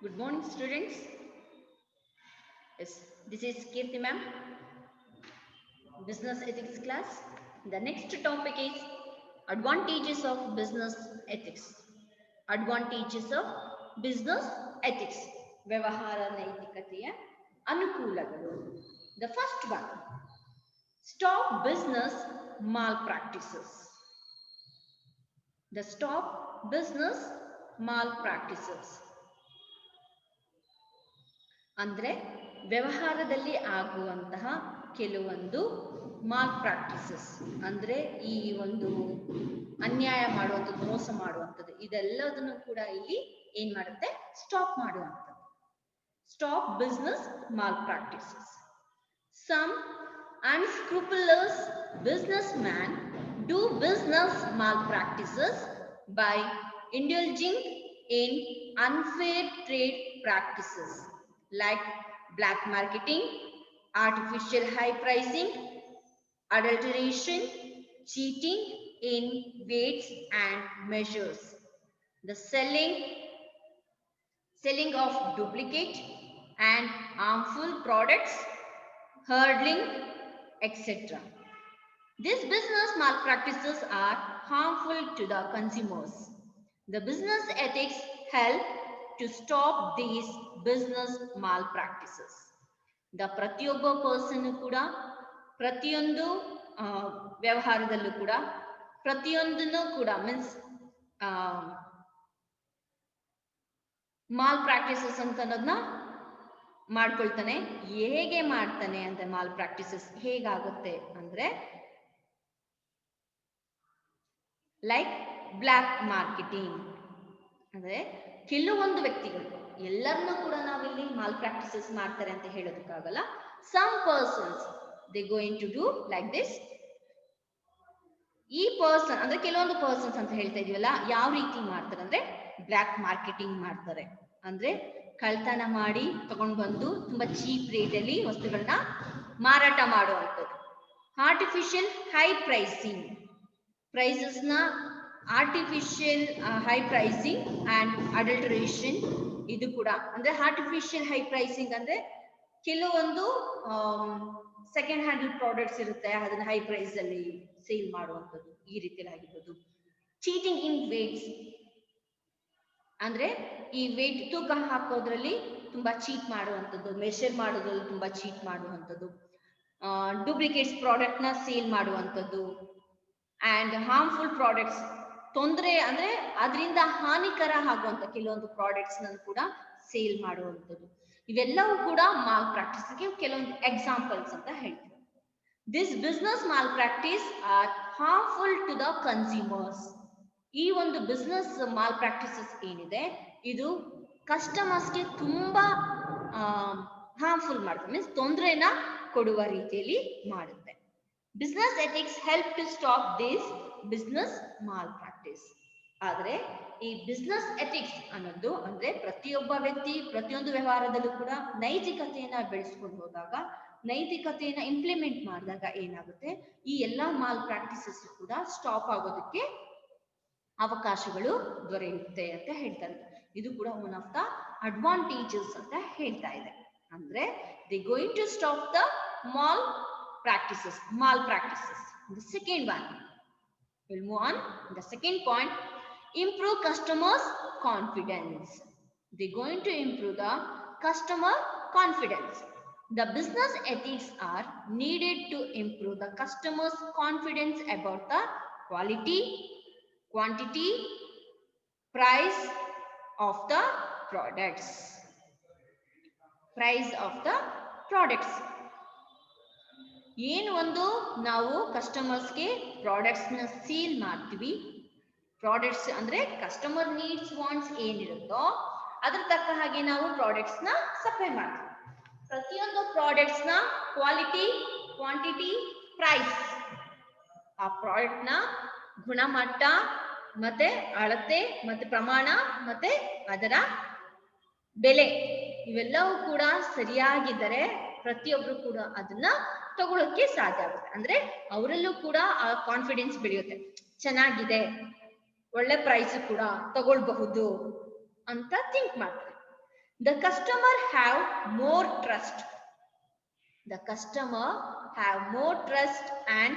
Good morning, students. Yes, this is Kirti ma'am, business ethics class. The next topic is advantages of business ethics. Advantages of business ethics. ವ್ಯವಹಾರ ನೈತಿಕತೆಯ ಅನುಕೂಲಗಳು. The first one, stop business malpractices. The stop business malpractices. ಅಂದ್ರೆ ವ್ಯವಹಾರದಲ್ಲಿ ಆಗುವಂತಹ ಕೆಲವೊಂದು mall practices ಅಂದ್ರೆ ಈ ಒಂದು ಅನ್ಯಾಯ ಮಾಡುವಂಥದ್ದು, ಮೋಸ ಮಾಡುವಂಥದ್ದು, ಇದೆಲ್ಲದನ್ನು ಕೂಡ ಇಲ್ಲಿ ಏನ್ ಮಾಡುತ್ತೆ, ಸ್ಟಾಪ್ ಮಾಡುವಂಥದ್ದು. Stop business malpractices. Some unscrupulous businessmen do business malpractices by indulging in unfair trade practices like black marketing, artificial high pricing, adulteration, cheating in weights and measures, the selling of duplicate and harmful products, hurdling, etc. These business malpractices are harmful to the consumers. The business ethics help to stop these business malpractices. The ಪ್ರತಿಯೊಬ್ಬ person ಕೂಡ ಪ್ರತಿಯೊಂದು ವ್ಯವಹಾರದಲ್ಲೂ ಕೂಡ ಪ್ರತಿಯೊಂದನ್ನು ಕೂಡ means mall practices ಅಂತ ಅನ್ನೋದನ್ನ ಮಾಡ್ಕೊಳ್ತಾನೆ. ಹೇಗೆ ಮಾಡ್ತಾನೆ ಅಂತ ಮಾಲ್ ಪ್ರಾಕ್ಟೀಸಸ್ ಹೇಗಾಗುತ್ತೆ ಅಂದ್ರೆ ಲೈಕ್ ಬ್ಲ್ಯಾಕ್ ಮಾರ್ಕೆಟಿಂಗ್ ಅಂದ್ರೆ ಕೆಲವೊಂದು ವ್ಯಕ್ತಿಗಳು, ಎಲ್ಲರನ್ನೂ ಕೂಡ ನಾವಿಲ್ಲಿ ಮಾಲ್ ಪ್ರಾಕ್ಟೀಸಸ್ ಮಾಡ್ತಾರೆ ಅಂತ ಹೇಳೋದಕ್ಕಾಗಲ್ಲ. Some persons they going to do like this. ಈ ಪರ್ಸನ್ ಅಂದ್ರೆ ಕೆಲವೊಂದು ಪರ್ಸನ್ಸ್ ಅಂತ ಹೇಳ್ತಾ ಇದೀವಲ್ಲ, ಯಾವ ರೀತಿ ಮಾಡ್ತಾರೆ ಅಂದ್ರೆ ಬ್ಲ್ಯಾಕ್ ಮಾರ್ಕೆಟಿಂಗ್ ಮಾಡ್ತಾರೆ. ಅಂದ್ರೆ ಕಳ್ತನ ಮಾಡಿ ತಗೊಂಡು ಬಂದು ತುಂಬಾ ಚೀಪ್ ರೇಟ್ ಅಲ್ಲಿ ವಸ್ತುಗಳನ್ನ ಮಾರಾಟ ಮಾಡುವಂಥದ್ದು. ಆರ್ಟಿಫಿಷಿಯಲ್ ಹೈ ಪ್ರೈಸಿಂಗ್, ಪ್ರೈಸಸ್ ನ ಆರ್ಟಿಫಿಷಿಯಲ್ ಹೈ ಪ್ರೈಸಿಂಗ್ ಅಂಡ್ ಅಡಲ್ಟರೇಷನ್, ಇದು ಕೂಡ ಅಂದ್ರೆ ಆರ್ಟಿಫಿಷಿಯಲ್ ಹೈ ಪ್ರೈಸಿಂಗ್ ಅಂದ್ರೆ ಕೆಲವೊಂದು ಸೆಕೆಂಡ್ ಹ್ಯಾಂಡ್ ಪ್ರಾಡಕ್ಟ್ಸ್ ಇರುತ್ತೆ, ಅದನ್ನ ಹೈ ಪ್ರೈಸ್ ಅಲ್ಲಿ ಸೇಲ್ ಮಾಡುವಂಥದ್ದು, ಈ ರೀತಿಯಲ್ಲಿ ಆಗಿರ್ಬೋದು. ಚೀಟಿಂಗ್ ಇನ್ ವೇಟ್ಸ್ ಅಂದ್ರೆ ಈ ವೇಟ್ ತೂಕ ಹಾಕೋದ್ರಲ್ಲಿ ತುಂಬಾ ಚೀಟ್ ಮಾಡುವಂಥದ್ದು, ಮೆಷರ್ ಮಾಡೋದ್ರಲ್ಲಿ ತುಂಬಾ ಚೀಟ್ ಮಾಡುವಂಥದ್ದು, ಡೂಪ್ಲಿಕೇಟ್ಸ್ ಪ್ರಾಡಕ್ಟ್ ನ ಸೇಲ್ ಮಾಡುವಂಥದ್ದು, ಅಂಡ್ ಹಾರ್ಮ್ಫುಲ್ ಪ್ರಾಡಕ್ಟ್ಸ್, ತೊಂದರೆ ಅಂದ್ರೆ ಅದರಿಂದ ಹಾನಿಕರ ಆಗುವಂತ ಕೆಲವೊಂದು ಪ್ರಾಡಕ್ಟ್ಸ್ ನ ಕೂಡ ಸೇಲ್ ಮಾಡುವಂಥದ್ದು. ಇವೆಲ್ಲವೂ ಕೂಡ ಮಾಲ್ ಪ್ರಾಕ್ಟೀಸ್ಗೆ ಕೆಲವೊಂದು ಎಕ್ಸಾಂಪಲ್ಸ್ ಅಂತ ಹೇಳ್ತೀವಿ. This business malpractice are harmful to the consumers. ಈ ಒಂದು ಬಿಸ್ನೆಸ್ ಮಾಲ್ ಪ್ರಾಕ್ಟೀಸಸ್ ಏನಿದೆ ಇದು ಕಸ್ಟಮರ್ಸ್ಗೆ ತುಂಬಾ ಹಾರ್ಮ್ಫುಲ್ ಮಾಡುತ್ತೆ, ಮೀನ್ಸ್ ತೊಂದರೆನ ಕೊಡುವ ರೀತಿಯಲ್ಲಿ ಮಾಡುತ್ತೆ. Business ethics help to stop this business malpractice. ಆದ್ರೆ ಈ ಬಿಸ್ನೆಸ್ ಎಥಿಕ್ಸ್ ಅನ್ನೋದು ಅಂದ್ರೆ ಪ್ರತಿಯೊಬ್ಬ ವ್ಯಕ್ತಿ ಪ್ರತಿಯೊಂದು ವ್ಯವಹಾರದಲ್ಲೂ ಕೂಡ ನೈತಿಕತೆಯನ್ನ ಬೆಳೆಸ್ಕೊಂಡು ಹೋದಾಗ, ನೈತಿಕತೆಯನ್ನ ಇಂಪ್ಲಿಮೆಂಟ್ ಮಾಡಿದಾಗ ಏನಾಗುತ್ತೆ, ಈ ಎಲ್ಲಾ ಮಾಲ್ ಪ್ರಾಕ್ಟೀಸಸ್ ಕೂಡ ಸ್ಟಾಪ್ ಆಗೋದಕ್ಕೆ ಅವಕಾಶಗಳು ದೊರೆಯುತ್ತೆ ಅಂತ ಹೇಳ್ತಾರೆ. ಇದು ಕೂಡ ಒನ್ ಆಫ್ ದ ಅಡ್ವಾಂಟೇಜಸ್ ಅಂತ ಹೇಳ್ತಾ ಇದೆ. ಅಂದ್ರೆ they going to stop the mal practices. The second one, we'll move on. The second point, improve customers' confidence. They're going to improve the customer confidence. The business ethics are needed to improve the customer's confidence about the quality, quantity, price of the products. ಏನು ಒಂದು ನಾವು ಕಸ್ಟಮರ್ಸ್ಗೆ products ನ sale ಮಾಡ್ತೀವಿ, products ಅಂದ್ರೆ customer needs wants ಏನಿರುತ್ತೋ ಅದ್ರ ತಕ್ಕ ಹಾಗೆ ನಾವು ಪ್ರಾಡಕ್ಟ್ಸ್ ನ ಸಪ್ಲೈ ಮಾಡ್ತೀವಿ. ಪ್ರತಿಯೊಂದು ಪ್ರಾಡಕ್ಟ್ಸ್ ನ ಕ್ವಾಲಿಟಿ, ಕ್ವಾಂಟಿಟಿ, ಪ್ರೈಸ್, ಆ ಪ್ರಾಡಕ್ಟ್ ನ ಗುಣಮಟ್ಟ ಮತ್ತೆ ಅಳತೆ ಮತ್ತೆ ಪ್ರಮಾಣ ಮತ್ತೆ ಅದರ ಬೆಲೆ, ಇವೆಲ್ಲವೂ ಕೂಡ ಸರಿಯಾಗಿದ್ದರೆ ಪ್ರತಿಯೊಬ್ರು ಕೂಡ ಅದನ್ನ ತಗೊಳ್ಳೋಕೆ ಸಾಧ್ಯ ಆಗುತ್ತೆ. ಅಂದ್ರೆ ಅವರಲ್ಲೂ ಕೂಡ ಆ ಕಾನ್ಫಿಡೆನ್ಸ್ ಬೆಳೆಯುತ್ತೆ, ಚೆನ್ನಾಗಿದೆ, ಒಳ್ಳೆ ಪ್ರೈಸ್ ಕೂಡ ತಗೊಳ್ಬಹುದು ಅಂತ ಥಿಂಕ್ ಮಾಡ್ತಾರೆ. The customer have more trust. The customer have more trust and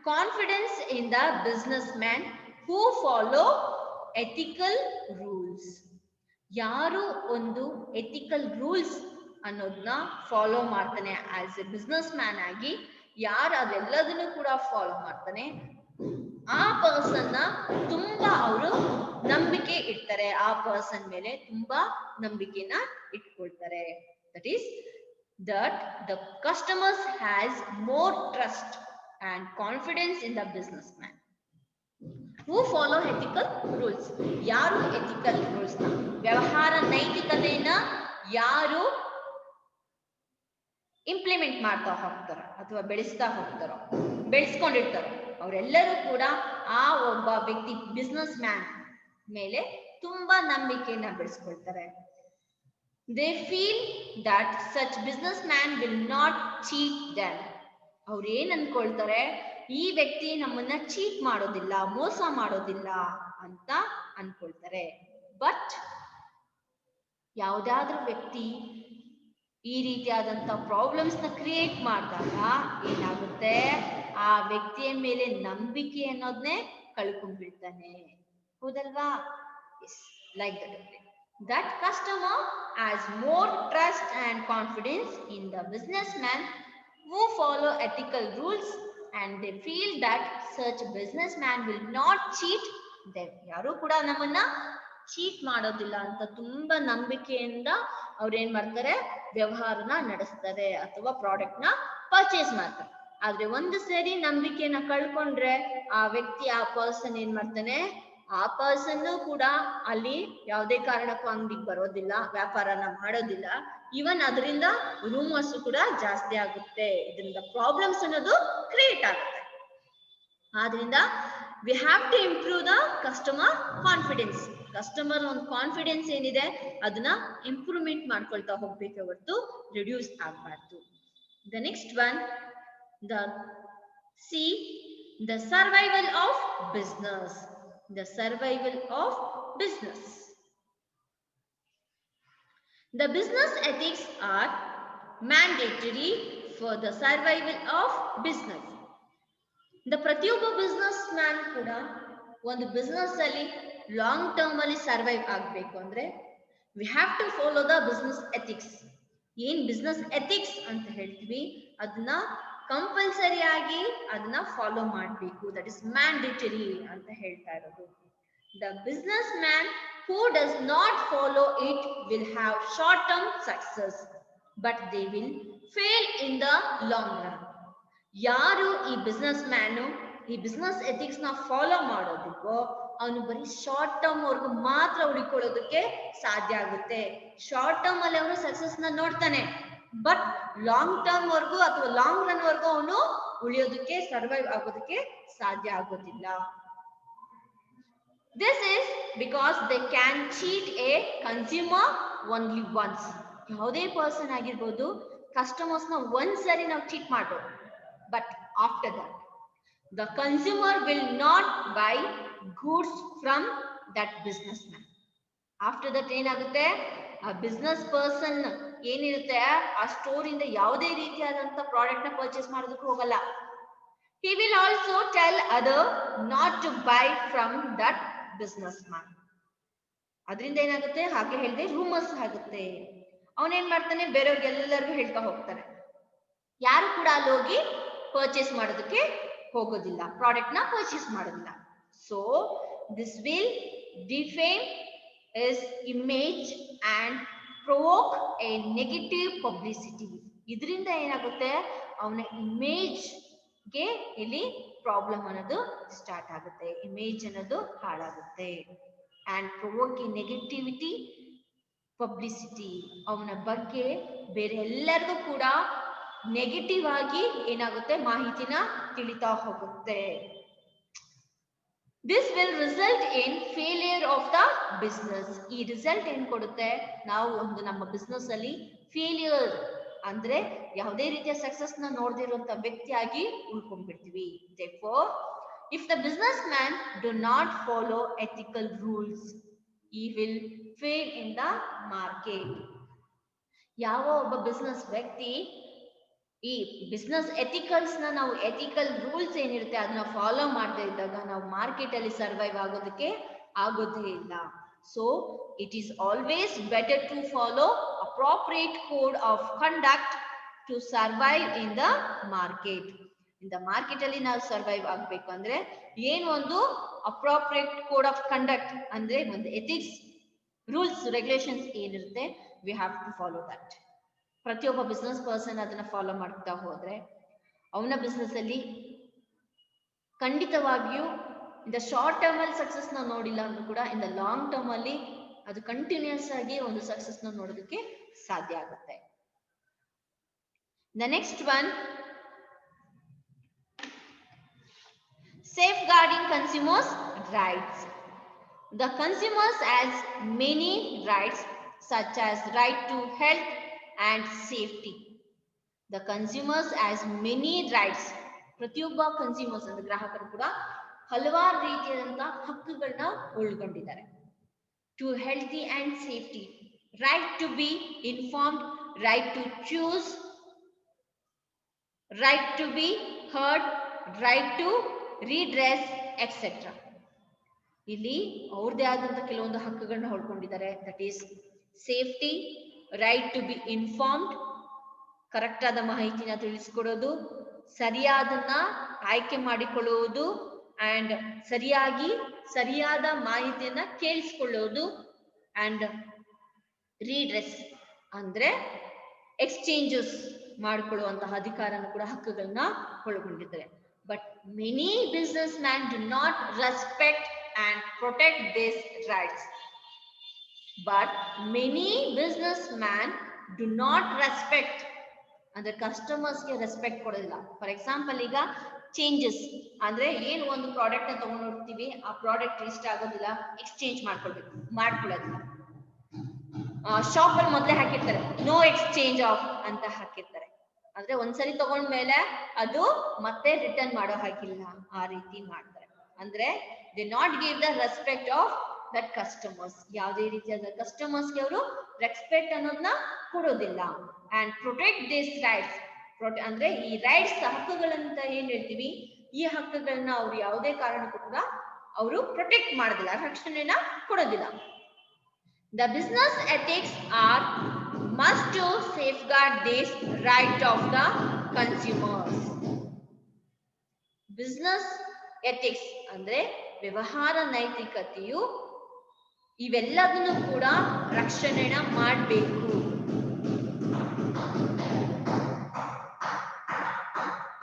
confidence in the businessman who follow ethical rules. ಯಾರು ಒಂದು ಎಥಿಕಲ್ ರೂಲ್ಸ್ ಅನ್ನೋದನ್ನ ಫಾಲೋ ಮಾಡ್ತಾನೆ ಆಸ್ ಎ ಬಿಸ್ನೆಸ್ ಮ್ಯಾನ್ ಆಗಿ, ಯಾರು ಅದೆಲ್ಲದನ್ನು ಕೂಡ ಫಾಲೋ ಮಾಡ್ತಾನೆ, ಆ ಪರ್ಸನ್ ತುಂಬಾ ಅವರು ನಂಬಿಕೆ ಇಡ್ತಾರೆ, ಆ ಪರ್ಸನ್ ಮೇಲೆ ತುಂಬಾ ನಂಬಿಕೆನ ಇಟ್ಕೊಳ್ತಾರೆ. That is that the customers has more trust and confidence in the businessman who follow ethical rules. ಯಾರು ethical rules ನ ವ್ಯವಹಾರ ನೈತಿಕತೆಯನ್ನ ಯಾರು ಇಂಪ್ಲಿಮೆಂಟ್ ಮಾಡ್ತಾ ಹೋಗ್ತಾರೋ ಅಥವಾ ಬೆಳೆಸ್ಕೊಂಡಿರ್ತಾರೋ ಅವರೆಲ್ಲರೂ ಕೂಡ ಆ ಒಬ್ಬ ವ್ಯಕ್ತಿ ಬಿಸ್ನೆಸ್ ಮ್ಯಾನ್ ಮೇಲೆ ತುಂಬಾ ನಂಬಿಕೆಯನ್ನ ಬೆಳೆಸ್ಕೊಳ್ತಾರೆ. They feel that such businessman will not cheat them. ಅವ್ರು ಏನ್ ಅನ್ಕೊಳ್ತಾರೆ, ಈ ವ್ಯಕ್ತಿ ನಮ್ಮನ್ನ ಚೀಟ್ ಮಾಡೋದಿಲ್ಲ, ಮೋಸ ಮಾಡೋದಿಲ್ಲ ಅಂತ ಅನ್ಕೊಳ್ತಾರೆ. ಬಟ್ ಯಾವ್ದಾದ್ರೂ ವ್ಯಕ್ತಿ ಈ ರೀತಿಯಾದಂತ ಪ್ರಾಬ್ಲಮ್ಸ್ ನ ಕ್ರಿಯೇಟ್ ಮಾಡಿದಾಗ ಏನಾಗುತ್ತೆ, ಆ ವ್ಯಕ್ತಿಯ ಮೇಲೆ ನಂಬಿಕೆ ಅನ್ನೋದನ್ನೇ ಕಳ್ಕೊಂಡ್ಬಿಡ್ತಾನೆ. ಹೌದಲ್ವಾ? Like that customer has more trust and confidence in the businessman who follow ethical rules, and they feel that such businessman will not cheat them. ಯಾರು ಕೂಡ ನಮ್ಮನ್ನ ಚೀಟ್ ಮಾಡೋದಿಲ್ಲ ಅಂತ ತುಂಬಾ ನಂಬಿಕೆಯಿಂದ ಅವ್ರು ಏನ್ ಮಾಡ್ತಾರೆ, ವ್ಯವಹಾರನ ನಡೆಸ್ತಾರೆ ಅಥವಾ ಪ್ರಾಡಕ್ಟ್ ನ ಪರ್ಚೇಸ್ ಮಾಡ್ತಾರೆ. ಆದ್ರೆ ಒಂದು ಸರಿ ನಂಬಿಕೆನ ಕಳ್ಕೊಂಡ್ರೆ ಆ ವ್ಯಕ್ತಿ, ಆ ಪರ್ಸನ್ ಏನ್ ಮಾಡ್ತಾನೆ, ಆ ಪರ್ಸನ್ ಕೂಡ ಅಲ್ಲಿ ಯಾವುದೇ ಕಾರಣಕ್ಕೂ ಅಂಗಡಿಗೆ ಬರೋದಿಲ್ಲ, ವ್ಯಾಪಾರನ ಮಾಡೋದಿಲ್ಲ. ಇವನ್ ಅದರಿಂದ ರೂಮರ್ಸ್ ಕೂಡ ಜಾಸ್ತಿ ಆಗುತ್ತೆ, ಇದರಿಂದ ಪ್ರಾಬ್ಲಮ್ಸ್ ಅನ್ನೋದು ಕ್ರಿಯೇಟ್ ಆಗುತ್ತೆ. ಆದ್ರಿಂದ we have to improve the customer confidence. Customer ಒಂದು ಕಾನ್ಫಿಡೆನ್ಸ್ ಏನಿದೆ ಅದನ್ನ ಇಂಪ್ರೂವ್ಮೆಂಟ್ ಮಾಡ್ಕೊಳ್ತಾ ಹೋಗ್ಬೇಕು ಹೊರತು ರಿಡ್ಯೂಸ್ ಆಗಬಾರ್ದು. The next one, the see the survival of business. The survival of business. The business ethics are mandatory for the survival of business. The ಪ್ರತಿಯೊಬ್ಬ business man ಕೂಡ ಒಂದು ಬಿಸ್ನೆಸ್ ಅಲ್ಲಿ ಲಾಂಗ್ ಟರ್ಮ್ ಅಲ್ಲಿ survive ಆಗಬೇಕು ಅಂದ್ರೆ we have to follow the business ethics. ಏನ್ business ethics ಅಂತ ಹೇಳ್ತೀವಿ ಅದನ್ನ ಕಂಪಲ್ಸರಿ ಆಗಿ ಅದನ್ನ ಫಾಲೋ ಮಾಡಬೇಕು. ದಟ್ ಇಸ್ ಮ್ಯಾಂಡೇಟರಿ ಅಂತ ಹೇಳ್ತಾ ಇರೋದು. The business man who does not follow it will have short term success but they will fail in the long run. ಯಾರು ಈ ಬಿಸ್ನೆಸ್ ಮ್ಯಾನು ಈ ಬಿಸ್ನೆಸ್ ಎಥಿಕ್ಸ್ ನ ಫಾಲೋ ಮಾಡೋದಿಕ್ಕೋ ಅವನು ಬರೀ ಶಾರ್ಟ್ ಟರ್ಮ್ ವರ್ಗು ಮಾತ್ರ ಉಳಿಕೊಳ್ಳೋದಕ್ಕೆ ಸಾಧ್ಯ ಆಗುತ್ತೆ. ಶಾರ್ಟ್ ಟರ್ಮ್ ಅಲ್ಲಿ ಅವನು ಸಕ್ಸಸ್ ನ ನೋಡ್ತಾನೆ, ಬಟ್ ಲಾಂಗ್ ಟರ್ಮ್ ವರ್ಗು ಅಥವಾ ಲಾಂಗ್ ರನ್ ವರ್ಗು ಅವನು ಉಳಿಯೋದಕ್ಕೆ, ಸರ್ವೈವ್ ಆಗೋದಕ್ಕೆ ಸಾಧ್ಯ ಆಗೋದಿಲ್ಲ. This is because they can cheat a consumer only once. ಯಾವುದೇ ಪರ್ಸನ್ ಆಗಿರ್ಬೋದು, ಕಸ್ಟಮರ್ಸ್ ನ ಒಂದ್ಸರಿ ನಾವು ಚೀಟ್ ಮಾಡ್ಬೋದು, but after that the consumer will not buy goods from that businessman. After that ಏನಾಗುತ್ತೆ, ಆ ಬಿಸ್ನೆಸ್ ಪರ್ಸನ್ ಏನಿರುತ್ತೆ ಆ ಸ್ಟೋರ್ ಇಂದ ಯಾವುದೇ ರೀತಿಯಾದಂತ ಪ್ರಾಡಕ್ಟ್ ನ ಪರ್ಚೇಸ್ ಮಾಡೋದಕ್ಕೆ ಹೋಗಲ್ಲ. He will also tell other not to buy from that businessman. ಅದರಿಂದ ಏನಾಗುತ್ತೆ, ಹಾಗೆ ಹೇಳಿದೆ ರೂಮರ್ಸ್ ಆಗುತ್ತೆ. ಅವನೇನ್ ಮಾಡ್ತಾನೆ, ಬೇರೆಯವ್ರಿಗೆಲ್ಲರಿಗೂ ಹೇಳ್ತಾ ಹೋಗ್ತಾನೆ, ಯಾರು ಕೂಡ ಅಲ್ಲಿ ಹೋಗಿ ಪರ್ಚೇಸ್ ಮಾಡೋದಕ್ಕೆ ಹೋಗೋದಿಲ್ಲ, ಪ್ರಾಡಕ್ಟ್ ನ ಪರ್ಚೇಸ್ ಮಾಡೋದಿಲ್ಲ. So this will defame his image and provoke a negative publicity. ಇದರಿಂದ ಏನಾಗುತ್ತೆ, ಅವನ ಇಮೇಜ್ ಗೆ ಇಲ್ಲಿ ಪ್ರಾಬ್ಲಮ್ ಅನ್ನೋದು ಸ್ಟಾರ್ಟ್ ಆಗುತ್ತೆ, ಇಮೇಜ್ ಅನ್ನೋದು ಹಾಳಾಗುತ್ತೆ. And provoke A negativity publicity, ಅವನ ಬಗ್ಗೆ ಬೇರೆ ಎಲ್ಲರಿಗೂ ಕೂಡ ನೆಗೆಟಿವ್ ಆಗಿ ಏನಾಗುತ್ತೆ, ಮಾಹಿತಿನ ತಿಳಿತಾ ಹೋಗುತ್ತೆ. This will result in failure of the business. ಈ ರಿಸಲ್ಟ್ ಏನ್ ಕೊಡುತ್ತೆ, ನಾವು ಒಂದು ನಮ್ಮ ಬಿಸ್ನೆಸ್ ಅಲ್ಲಿ ಫೇಲ್ಯೂರ್ ಅಂದ್ರೆ ಯಾವುದೇ ರೀತಿಯ ಸಕ್ಸಸ್ ನ ನೋಡದಿರುವಂತ ವ್ಯಕ್ತಿಯಾಗಿ ಉಳ್ಕೊಂಡ್ಬಿಡ್ತೀವಿ. Therefore, if the businessman do not follow ethical rules, he will fail in the market. ಯಾವ ಒಬ್ಬ ಬಿಸ್ನೆಸ್ ವ್ಯಕ್ತಿ ಈ ಬಿಸ್ನೆಸ್ ಎಥಿಕಲ್ಸ್ ನಾವು ಎಥಿಕಲ್ ರೂಲ್ಸ್ ಏನಿರುತ್ತೆ ಅದನ್ನ ಫಾಲೋ ಮಾಡದೇ ಇದ್ದಾಗ ನಾವು ಮಾರ್ಕೆಟ್ ಅಲ್ಲಿ ಸರ್ವೈವ್ ಆಗೋದಕ್ಕೆ ಆಗೋದೇ ಇಲ್ಲ. So it is always better to follow appropriate code of conduct to survive in the market. In the market ಅಲ್ಲಿ ನಾವು ಸರ್ವೈವ್ ಆಗ್ಬೇಕು ಅಂದ್ರೆ ಏನು ಒಂದು ಅಪ್ರಾಪ್ರಿಯೇಟ್ ಕೋಡ್ ಆಫ್ ಕಂಡಕ್ಟ್ ಅಂದ್ರೆ ಒಂದು ಎಥಿಕ್ಸ್ ರೂಲ್ಸ್ ರೆಗ್ಯುಲೇಷನ್ಸ್ ಏನಿರುತ್ತೆ we have to follow that. ಪ್ರತಿಯೊಬ್ಬ ಬಿಸ್ನೆಸ್ ಪರ್ಸನ್ ಅದನ್ನ ಫಾಲೋ ಮಾಡ್ತಾ ಹೋದ್ರೆ ಅವನ ಬಿಸ್ನೆಸ್ ಅಲ್ಲಿ ಖಂಡಿತವಾಗಿಯೂ ಇನ್ ದ ಶಾರ್ಟ್ ಟರ್ಮ್ ಅಲ್ಲಿ ಸಕ್ಸಸ್ ನಾವು ನೋಡಿಲ್ಲ ಅಂದ್ರೂ ಕೂಡ ಇನ್ ದ ಲಾಂಗ್ ಟರ್ಮ್ ಅಲ್ಲಿ ಅದು ಕಂಟಿನ್ಯೂಸ್ ಆಗಿ ಒಂದು ಸಕ್ಸಸ್ ನ ನೋಡೋದಕ್ಕೆ ಸಾಧ್ಯ ಆಗುತ್ತೆ. The next one, safeguarding consumers' rights. The consumers has many rights such as right to health and safety. The consumers has many rights. ಪ್ರತಿಯೊಬ್ಬ ಕನ್ಸ್ಯೂಮರ್ಸ್ ಅಂದ್ರೆ ಗ್ರಾಹಕರು ಕೂಡ ಹಲವಾರು ರೀತಿಯಾದಂತಹ ಹಕ್ಕುಗಳನ್ನ ಒಳಗೊಂಡಿದ್ದಾರೆ. To healthy and safety, right to be informed, right to choose, right to be heard, right to redress etc. ಇಲ್ಲಿ ಅವ್ರದೇ ಆದಂತ ಕೆಲವೊಂದು ಹಕ್ಕುಗಳನ್ನ ಹೊಳ್ಕೊಂಡಿದ್ದಾರೆ. That is safety, right to be informed, correct ಆದ ಮಾಹಿತಿನ ತಿಳಿಸಿಕೊಡೋದು, ಸರಿಯಾದನ್ನ ಆಯ್ಕೆ ಮಾಡಿಕೊಳ್ಳುವುದು ಅಂಡ್ ಸರಿಯಾದ ಮಾಹಿತಿಯನ್ನ ಕೇಳಿಸಿಕೊಳ್ಳುವುದು, ಅಂಡ್ ರೀಡ್ರೆಸ್ ಅಂದ್ರೆ ಎಕ್ಸ್ಚೇಂಜಸ್ ಮಾಡಿಕೊಳ್ಳುವಂತಹ ಅಧಿಕಾರನ ಕೂಡ ಹಕ್ಕುಗಳನ್ನ ಒಳಗೊಂಡಿದ್ದಾರೆ. But many businessmen do not respect and protect these rights. But many businessmen do not respect ಅಂದ್ರೆ ಕಸ್ಟಮರ್ಸ್ ಗೆ ರೆಸ್ಪೆಕ್ಟ್ ಕೊಡೋದಿಲ್ಲ. ಫಾರ್ ಎಕ್ಸಾಂಪಲ್ ಈಗ ಚೇಂಜಸ್ ಅಂದ್ರೆ ಏನು ಒಂದು ಪ್ರಾಡಕ್ಟ್ ನ ತಗೊಂಡು ಹೋಗ್ತೀವಿ, ಆ ಪ್ರಾಡಕ್ಟ್ ಇಷ್ಟ ಆಗೋದಿಲ್ಲ, ಎಕ್ಸ್ಚೇಂಜ್ ಮಾಡ್ಕೊಳ್ಳೋದಿಲ್ಲ. ಶಾಪ್ ಅಲ್ಲಿ ಮೊದಲೇ ಹಾಕಿರ್ತಾರೆ ನೋ ಎಕ್ಸ್ಚೇಂಜ್ ಆಫ್ ಅಂತ ಹಾಕಿರ್ತಾರೆ. ಅಂದ್ರೆ ಒಂದ್ಸರಿ ತಗೊಂಡ್ಮೇಲೆ ಅದು ಮತ್ತೆ ರಿಟರ್ನ್ ಮಾಡೋ ಹಾಗಿಲ್ಲ, ಆ ರೀತಿ ಮಾಡ್ತಾರೆ. ಅಂದ್ರೆ they not give the respect of that customers. ಯಾವುದೇ ರೀತಿಯಾದ ಕಸ್ಟಮರ್ಸ್ಗೆ ಅವರು ರೆಸ್ಪೆಕ್ಟ್ ಅನ್ನೋದನ್ನ ಕೊಡೋದಿಲ್ಲ. ಅಂಡ್ ಪ್ರೊಟೆಕ್ಟ್ ದಿಸ್ ರೈಟ್ಸ್, ಅಂದ್ರೆ ಈ ರೈಟ್ಸ್ ಹಕ್ಕುಗಳಂತ ಏನ್ ಹೇಳ್ತೀವಿ, ಈ ಹಕ್ಕುಗಳನ್ನ ಅವ್ರು ಯಾವುದೇ ಕಾರಣಕ್ಕೂ ಕೂಡ ಅವರು ಪ್ರೊಟೆಕ್ಟ್ ಮಾಡೋದಿಲ್ಲ, ರಕ್ಷಣೆನ ಕೊಡೋದಿಲ್ಲ. The business ethics are must to safeguard this right of the consumers. Business ethics ಅಂದ್ರೆ ವ್ಯವಹಾರ ನೈತಿಕತೆಯು ಇವೆಲ್ಲದನ್ನು ಕೂಡ ರಕ್ಷಣೆನ ಮಾಡಬೇಕು.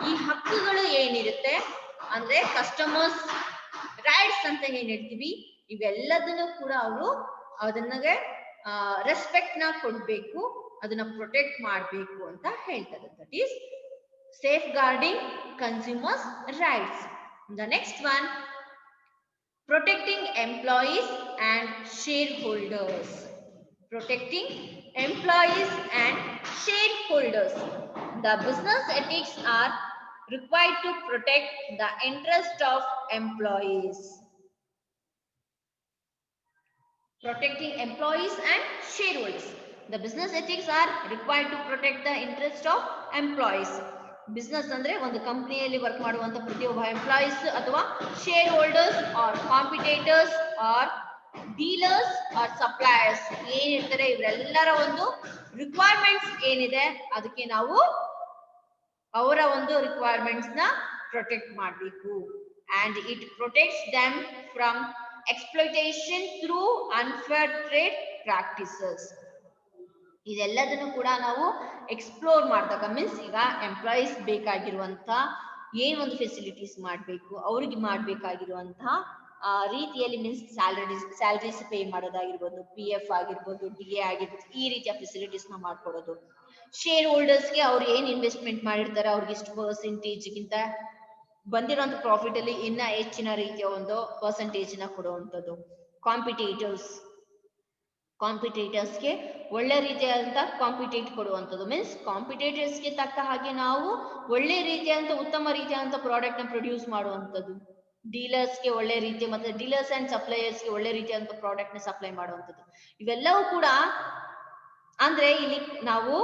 ಈ ಹಕ್ಕುಗಳು ಏನಿರುತ್ತೆ ಅಂದ್ರೆ ಕಸ್ಟಮರ್ಸ್ ರೈಟ್ಸ್ ಅಂತ ಏನ್ ಹೇಳ್ತೀವಿ, ಇವೆಲ್ಲದನ್ನು ಕೂಡ ಅವರು ಅದನ್ನ ರೆಸ್ಪೆಕ್ಟ್ ನ ಕೊಡ್ಬೇಕು, ಅದನ್ನ ಪ್ರೊಟೆಕ್ಟ್ ಮಾಡಬೇಕು ಅಂತ ಹೇಳ್ತಾರೆ. That is safeguarding consumers rights. The next one, protecting employees and shareholders. Protecting employees and shareholders. The business ethics are required to protect the interest of employees. Protecting employees and shareholders. The business ethics are required to protect the interest of employees. Business ಅಂದ್ರೆ ಒಂದು ಕಂಪನಿಯಲ್ಲಿ work ಮಾಡುವಂತ ಪ್ರತಿಯೊಬ್ಬ employees ಅಥವಾ shareholders or competitors or dealers or suppliers ಏನಿರ್ತಾರೆ ಇವರೆಲ್ಲರ ಒಂದು requirements ಏನಿದೆ ಅದಕ್ಕೆ ನಾವು ಅವರ ಒಂದು ರಿಕ್ವೈರ್ಮೆಂಟ್ಸ್ ನ ಪ್ರೊಟೆಕ್ಟ್ ಮಾಡಬೇಕು. And it protects them from exploitation through unfair trade practices. ಇದೆಲ್ಲದನ್ನು ಕೂಡ ನಾವು ಎಕ್ಸ್ಪ್ಲೋರ್ ಮಾಡಿದಾಗ ಮೀನ್ಸ್ ಈಗ ಎಂಪ್ಲಾಯೀಸ್ ಬೇಕಾಗಿರುವಂತ ಏನ್ ಒಂದು ಫೆಸಿಲಿಟೀಸ್ ಮಾಡಬೇಕು, ಅವ್ರಿಗೆ ಮಾಡ್ಬೇಕಾಗಿರುವಂತಹ ರೀತಿಯಲ್ಲಿ ಮೀನ್ಸ್ ಸ್ಯಾಲರೀಸ್ ಪೇ ಮಾಡೋದಾಗಿರ್ಬೋದು, PF ಆಗಿರ್ಬೋದು, DA ಆಗಿರ್ಬೋದು, ಈ ರೀತಿಯ ಫೆಸಿಲಿಟೀಸ್ ನ ಮಾಡ್ಕೊಡೋದು. ಶೇರ್ ಹೋಲ್ಡರ್ಸ್ಗೆ ಅವ್ರು ಏನ್ ಇನ್ವೆಸ್ಟ್ಮೆಂಟ್ ಮಾಡಿರ್ತಾರೆ ಅವ್ರಿಗೆ ಇಷ್ಟು ಪರ್ಸೆಂಟೇಜ್ಗಿಂತ ಬಂದಿರುವಂತ ಪ್ರಾಫಿಟ್ ಅಲ್ಲಿ ಇನ್ನ ಹೆಚ್ಚಿನ ರೀತಿಯ ಒಂದು ಪರ್ಸೆಂಟೇಜ್ ನ ಕೊಡುವಂಥದ್ದು. ಕಾಂಪಿಟೇಟರ್ಸ್ಗೆ ಒಳ್ಳೆ ರೀತಿಯಾದಂತ ಕಾಂಪಿಟೇಟ್ ಕೊಡುವಂಥದ್ದು ಮೀನ್ಸ್ ಕಾಂಪಿಟೇಟರ್ಸ್ಗೆ ತಕ್ಕ ಹಾಗೆ ನಾವು ಒಳ್ಳೆ ರೀತಿಯಾದಂತ ಉತ್ತಮ ರೀತಿಯಾದಂತ ಪ್ರಾಡಕ್ಟ್ ನ ಪ್ರೊಡ್ಯೂಸ್ ಮಾಡುವಂಥದ್ದು. ಡೀಲರ್ಸ್ಗೆ ಒಳ್ಳೆ ರೀತಿ ಮತ್ತೆ ಡೀಲರ್ಸ್ ಅಂಡ್ ಸಪ್ಲೈಯರ್ಸ್ಗೆ ಒಳ್ಳೆ ರೀತಿಯಾದಂತ ಪ್ರಾಡಕ್ಟ್ ನ ಸಪ್ಲೈ ಮಾಡುವಂಥದ್ದು. ಇವೆಲ್ಲವೂ ಕೂಡ ಅಂದ್ರೆ ಇಲ್ಲಿ ನಾವು